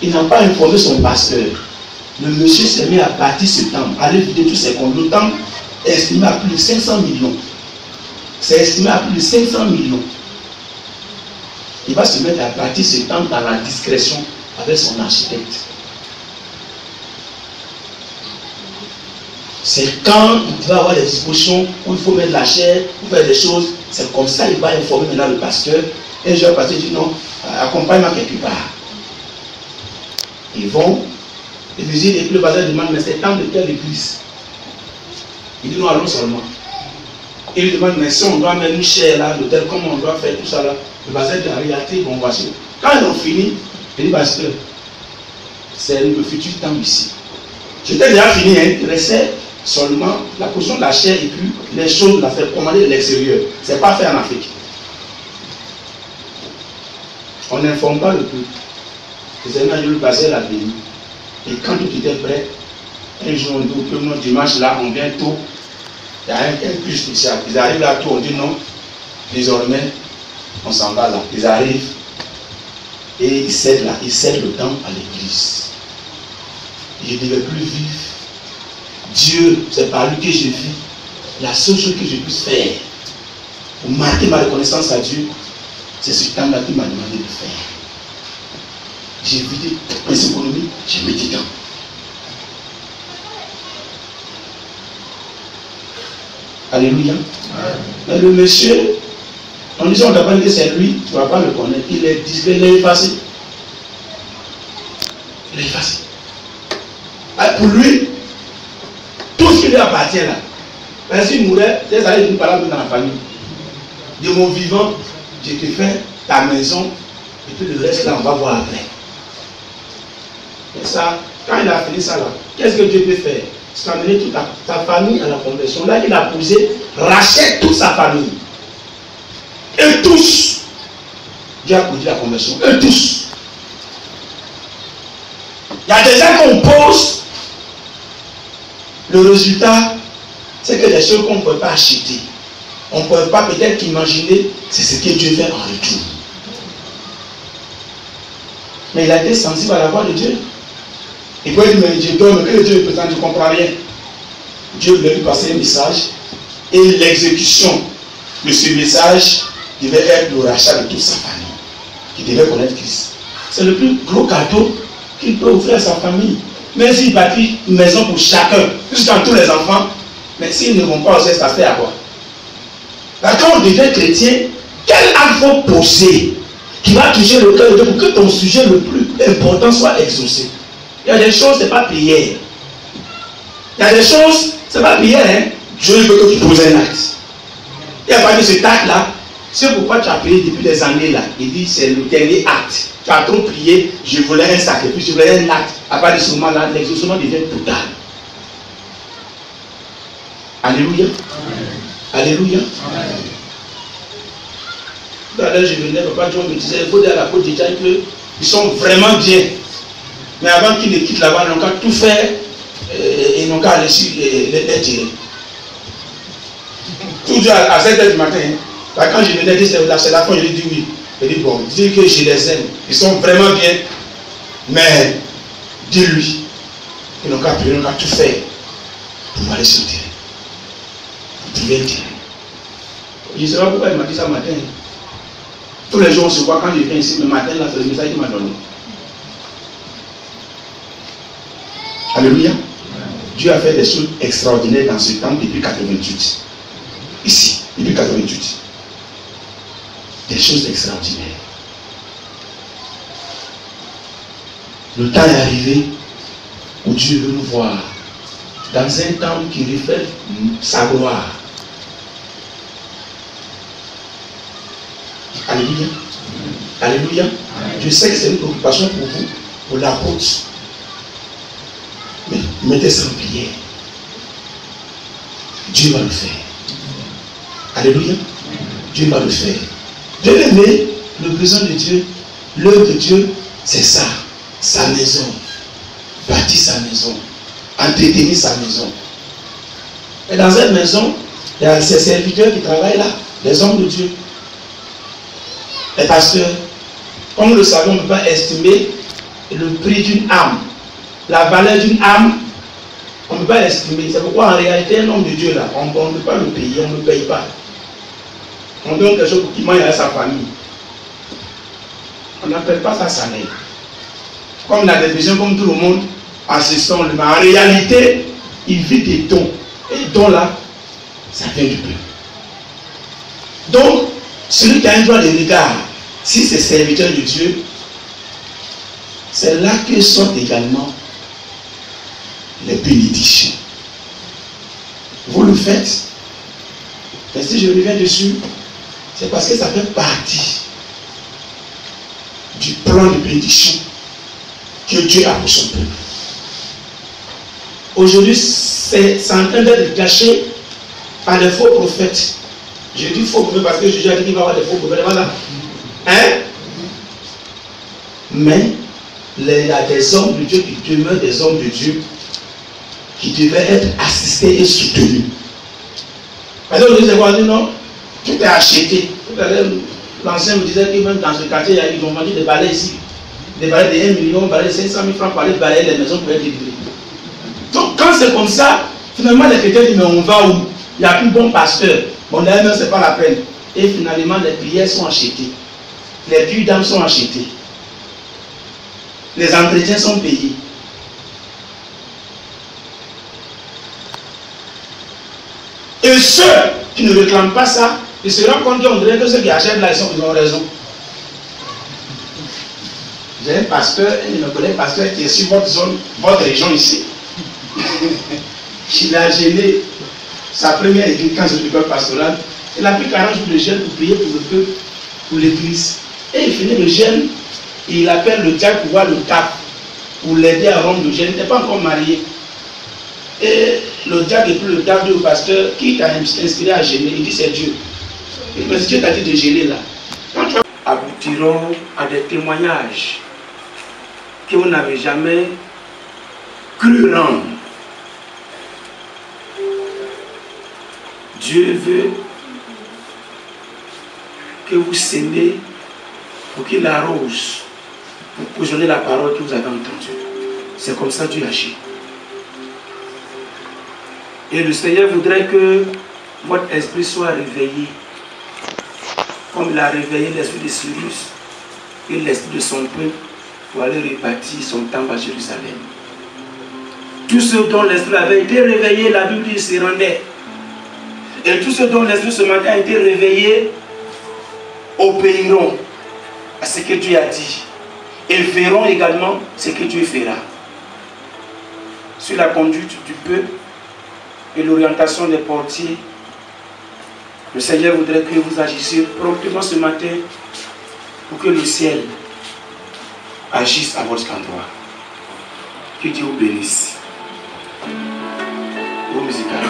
il n'a pas informé son pasteur. Le monsieur s'est mis à bâtir ce temple, aller vider tous ses comptes. Le temple est estimé à plus de 500 millions. C'est estimé à plus de 500 millions. Il va se mettre à bâtir ce temple dans la discrétion avec son architecte. C'est quand il va avoir des dispositions où il faut mettre la chair, pour faire des choses. C'est comme ça qu'il va informer maintenant le pasteur. Et le pasteur dit non, accompagne-moi quelque part. Ils vont, ils visitent et puis le pasteur demande, mais c'est temps de quelle église? Il dit non, allons seulement. Il lui demande, mais si on doit mettre une chair là, l'hôtel, comment on doit faire tout ça là? Le pasteur dit en réalité, bon voici. Quand ils ont fini, il dit pasteur, c'est le futur temps ici. J'étais déjà fini, hein, il restait seulement la portion de la chair et puis les choses, la faire commander de l'extérieur. C'est pas fait en Afrique. On n'informe pas le peuple. Les amis, le pasteur l'a béni. Et quand tout était prêt, un jour on dit au peuple, dimanche là, on vient tôt. Il y a un bus spécial. Ils arrivent là tôt, on dit non, désormais, on s'en va là. Ils arrivent et ils cèdent là, ils cèdent le temps à l'église. Je ne devais plus vivre. Dieu, c'est par lui que je vis. La seule chose que je puisse faire pour marquer ma reconnaissance à Dieu, c'est ce temps-là qu'il m'a demandé de faire. J'ai vidé mes économies, j'ai mis du temps. Alléluia. Mais le monsieur, on dit on t'a pas dit que c'est lui, tu ne vas pas le connaître. Il est discret, il est effacé. Il est effacé. Pour lui, tout ce qui lui appartient là, même s'il mourait, c'est ça, il ne parle pas dans la famille. De mon vivant, je te fais ta maison, et puis le reste là, on va voir après. Et ça, quand il a fini ça là, qu'est-ce que Dieu peut faire? C'est amener toute sa famille à la conversion. Là, il a posé, rachète toute sa famille. Et tous, Dieu a produit la conversion. Et tous. Il y a des gens qu'on pose, le résultat, c'est que des choses qu'on ne peut pas acheter. On ne peut pas peut-être imaginer, c'est ce que Dieu fait en retour. Mais il a été sensible à la voix de Dieu. Il peut dire, mais Dieu donne, mais que Dieu est présent, je ne comprends rien. Dieu voulait lui passer un message et l'exécution de ce message devait être le rachat de toute sa famille. Il devait connaître Christ. C'est le plus gros cadeau qu'il peut offrir à sa famille. Même s'il bâtit une maison pour chacun, jusqu'à tous les enfants, mais s'ils ne vont pas au ciel, ça fait à quoi? Quand on devient chrétien, quel acte faut poser qui va toucher le cœur de Dieu pour que ton sujet le plus important soit exaucé? Il y a des choses, ce n'est pas prière. Il y a des choses, ce n'est pas prière. Hein? Dieu veut que tu poses un acte. Il n'y a pas de cet acte-là. C'est pourquoi tu as prié depuis des années là. Il dit c'est le dernier acte. Tu as trop prié, je voulais un sacrifice, je voulais un acte. À part de ce moment-là, l'exaucement devient total. Alléluia. Amen. Alléluia. Là, je venais, papa John me disait, il faut dire à la côte des gens qu'ils sont vraiment bien. Mais avant qu'ils ne quittent là-bas, ils n'ont qu'à tout faire et ils n'ont qu'à aller sur les tirer. Toujours à 7h du matin. Quand je venais dire c'est la fin, je lui dis oui. Je dis bon, dis que je les aime. Ils sont vraiment bien. Mais dis-lui. Ils n'ont qu'à tout faire pour aller sur le terrain. Pour trouver le terrain. Je ne sais pas pourquoi il m'a dit ça matin. Tous les jours on se voit quand je viens ici, mais matin là, c'est le message qu'il m'a donné. Alléluia. Dieu a fait des choses extraordinaires dans ce temps depuis 88. Ici, depuis 88. Des choses extraordinaires. Le temps est arrivé où Dieu veut nous voir dans un temps qui reflète sa gloire. Alléluia. Alléluia. Je sais que c'est une préoccupation pour vous, pour l'apôtre. Mais mettez ça en prière. Dieu va le faire. Alléluia. Dieu va le faire. Bien aimé, le besoin de Dieu, l'œuvre de Dieu, c'est ça. Sa maison. Bâtir sa maison. Entretenir sa maison. Et dans cette maison, il y a ces serviteurs qui travaillent là, les hommes de Dieu. Et parce que, comme nous le savons, on ne peut pas estimer le prix d'une âme. La valeur d'une âme, on ne peut pas l'estimer. C'est pourquoi en réalité, un homme de Dieu là, on ne peut pas le payer, on ne le paye pas. On donne quelque chose pour qu'il mange à sa famille. On n'appelle pas ça salaire. Comme il a des besoins comme tout le monde, en ce sens, mais en réalité, il vit des dons. Et les dons là, ça vient du peuple. Donc, celui qui a un droit de regard, si c'est serviteur de Dieu, c'est là que sont également les bénédictions. Vous le faites. Mais si je reviens dessus, c'est parce que ça fait partie du plan de bénédiction que Dieu a pour son peuple. Aujourd'hui, c'est en train d'être gâché par les faux prophètes. Je dis faux prophètes parce que Jésus a dit qu'il va y avoir des faux prophètes. Voilà. Hein? Mais il y a des hommes de Dieu qui demeurent des hommes de Dieu qui devaient être assistés et soutenus. Parce que aujourd'hui, c'est quoi? Non, tout est acheté. L'ancien me disait que même dans ce quartier, ils ont vendu des balais ici. Des balais de 1 million, des balais de 500 000 francs pour aller balayer les maisons pour être livrés. Donc quand c'est comme ça, finalement les chrétiens disent mais on va où? Il n'y a plus bon pasteur. Bon d'ailleurs c'est pas la peine. Et finalement les prières sont achetées. Les puits d'âme sont achetés. Les entretiens sont payés. Et ceux qui ne réclament pas ça, ils se rendent compte qu'on dirait que ceux qui achètent là, ils ont raison. J'ai un pasteur, un de mes collègues pasteur qui est sur votre zone, votre région ici. Il a gêné sa première église quand je l'école pastorale. Il a pris 40 jours de jeûne pour prier pour le peuple, pour l'église. Et il finit le jeûne, et il appelle le diable pour voir le cap, pour l'aider à rompre le jeûne. Il n'était pas encore marié. Et le diable est plus le diable au pasteur qui t'a inspiré à gêner. Il dit c'est Dieu. Il dit mais Dieu t'a dit de gêner là. Quand tu aboutirons à des témoignages que vous n'avez jamais cru rendre. Dieu veut que vous s'aimez pour qu'il arrose, pour positionner la parole que vous avez entendue. C'est comme ça que Dieu agit. Et le Seigneur voudrait que votre esprit soit réveillé, comme il a réveillé l'esprit de Cyrus et l'esprit de son peuple pour aller rebâtir son temple à Jérusalem. Tous ceux dont l'esprit avait été réveillé, la Bible dit, s'y rendait. Et tous ceux dont l'esprit ce matin a été réveillé obéiront à ce que Dieu a dit et verront également ce que Dieu fera. Sur la conduite du peuple et l'orientation des portiers, le Seigneur voudrait que vous agissiez promptement ce matin pour que le ciel agisse à votre endroit. Que Dieu vous bénisse. Au musical.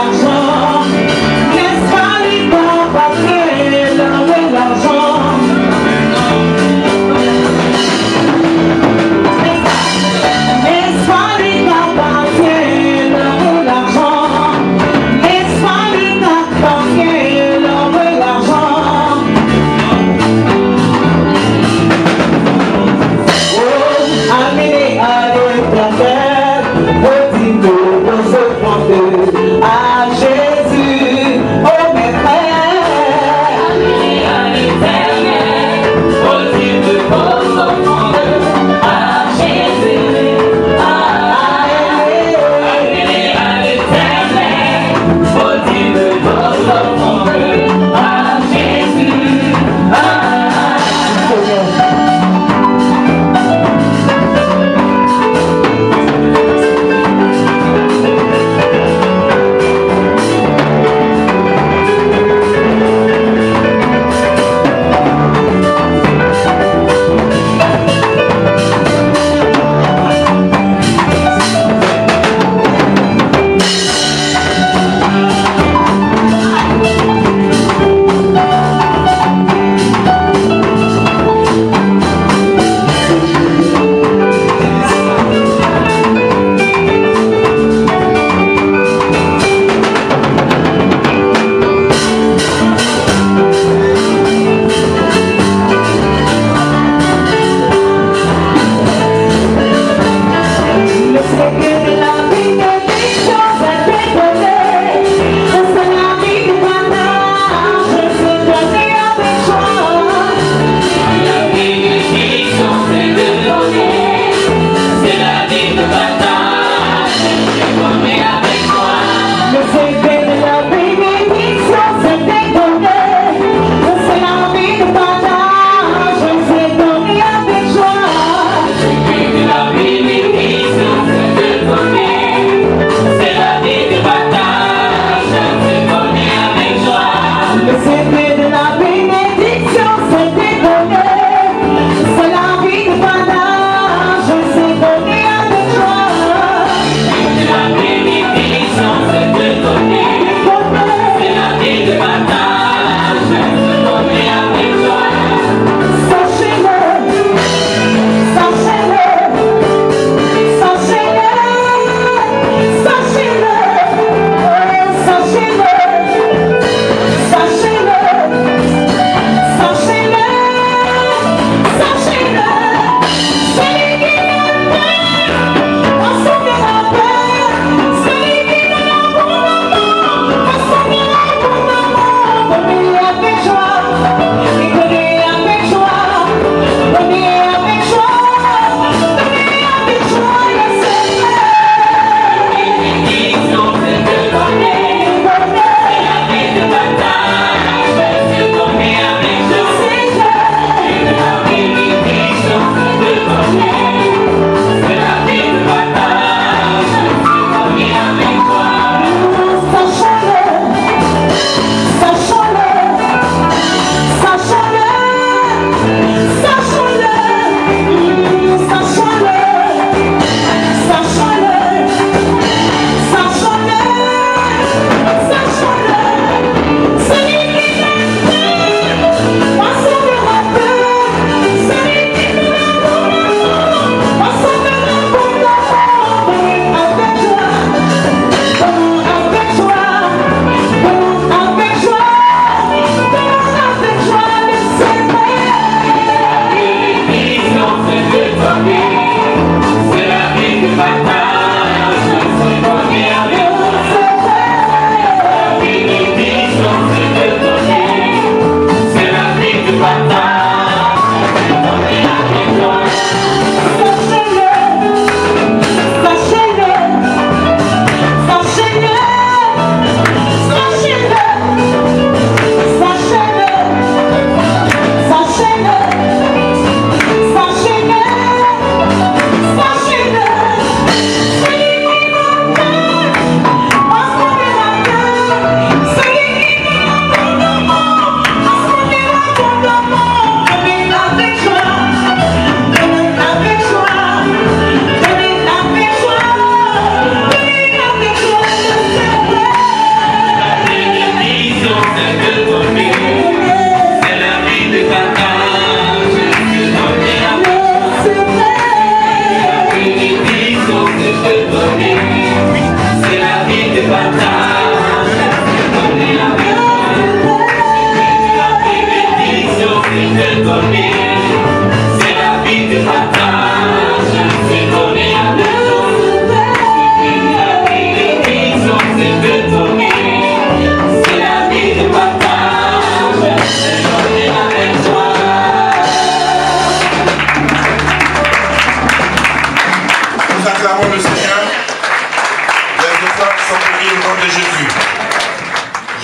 l'argent. Laisse pas les gars passer, l'homme veut l'argent. Laisse pas les gars passer, l'homme veut l'argent. Laisse pas les gars passer, l'homme veut l'argent. Oh, amenez à l'éternel, petit peu pour se prendre à Jésus.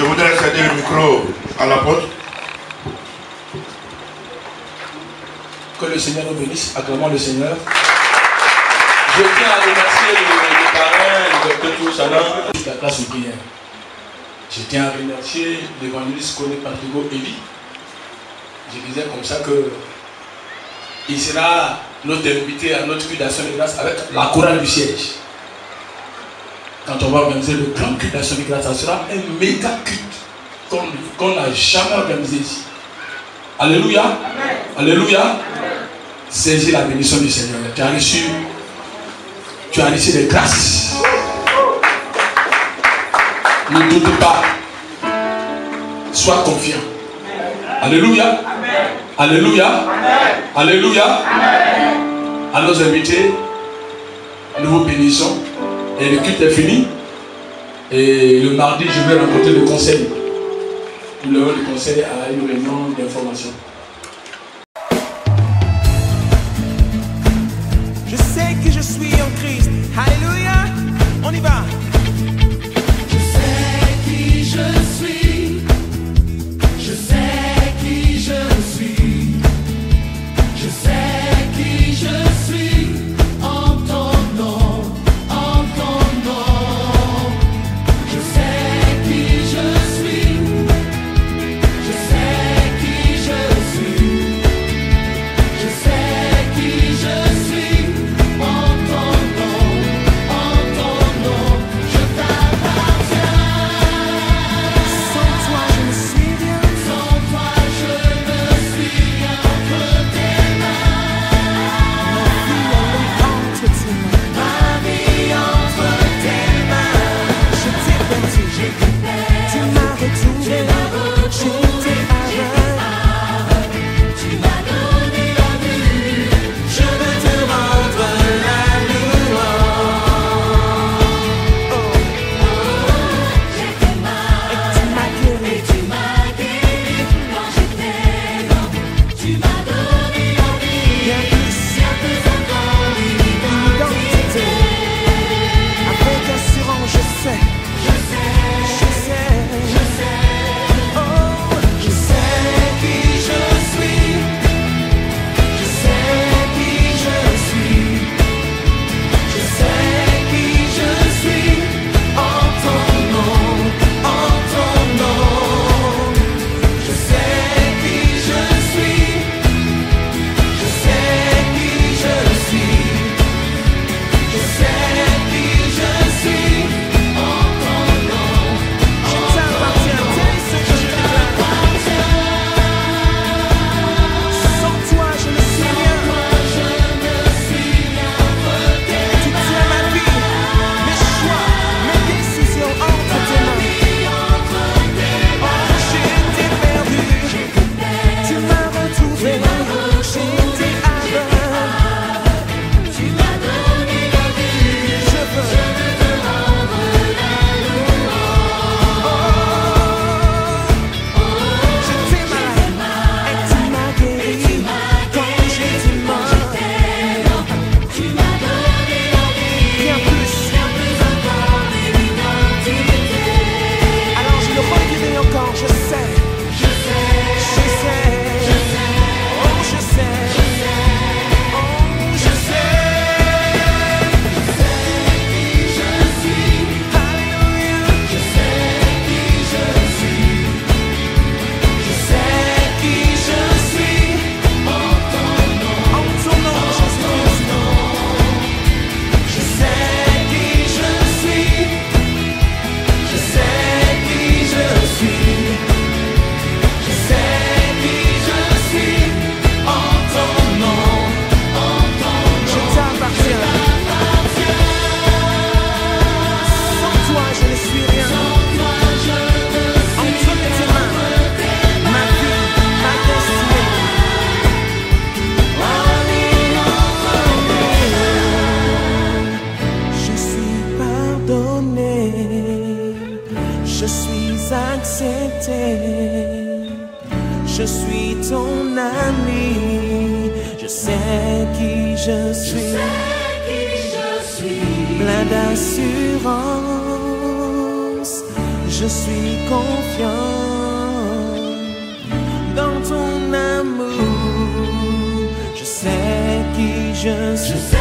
voudrais céder le micro à l'apôtre. Que le Seigneur nous bénisse. Acclamons le Seigneur. Je tiens à remercier les parrains, le docteur Toussana, la classe de prière. Je tiens à remercier l'évangéliste Koné Patrigo Eli. Je disais comme ça que il sera notre invité à notre culte d'action de grâce avec la chorale du siège. Quand on va organiser le grand culte d'action de grâce, ça sera un méga culte qu'on n'a jamais organisé ici. Alléluia. Amen. Alléluia. Saisis la bénédiction du Seigneur. Tu as reçu des grâces. Ne doute pas. Sois confiant. Alléluia. Amen. Alléluia. Amen. Alléluia. Amen. À nos invités, nous vous bénissons. Et le culte est fini. Et le mardi, je vais rencontrer le conseil. Le conseil a une réunion d'information. Je sais que je suis en Christ. Alléluia. On y va. Je sais qui je suis. Je sais qui je suis. Je sais qui je suis. En ton nom, en ton nom. Je sais qui je suis. Je sais qui je suis. Je sais qui je suis. En ton nom, je t'appartiens. Sans toi, je ne suis rien. Sans toi, je ne suis rien entre tes mains. Ma vie entre tes mains. Je t'ai perdu. Tu m'as retrouvé. J'étais aveugle. Tu m'as donné la vue. Je veux te rendre la louange. J'étais mal Et tu m'as guéri. et tu m'as guéri. Quand j'étais mort, tu m'as donné la vie. Bien plus. Bien plus encore une identité. Avec assurance, je sais. Je sais, Je sais. je sais. Oh, je sais qui je suis. Je sais qui je suis. Je sais qui je suis. En ton nom, en ton nom. Je sais qui je suis. Je sais qui je suis. Je sais qui je suis. En ton nom. Je t'appartiens, tel est ce que je t'appartiens. Sans toi, je ne suis rien. Je ne suis rien entre tes Tu tiens ma vie, mes choix, mes décisions entre tes mains. Oh, j'étais perdu. Tu m'as retrouvé. J'étais aveugle. Tu m'as donné la vue. Je veux te rendre la J'étais malade et tu m'as guéri. Quand j'étais mort, Tu m'as donné la vie. bien plus. Encore une identité. Alors je le redirai encore, je sais. Je sais, Je sais. Oh, je sais. Oh, je sais. qui je suis. Alléluia. Je sais qui je suis. Je sais qui je suis. En ton nom, En ton nom, Jésus-Christ. Je sais qui je suis. Je sais qui je suis. Je sais qui je suis. En ton nom, je t'appartiens. Sans toi, je ne suis rien. Entre tes mains, ma vie, ma destinée. Je suis pardonné, je suis accepté, je suis ton ami, je sais qui je suis, plein d'assurance, je suis confiant dans ton amour. Je sais qui je suis.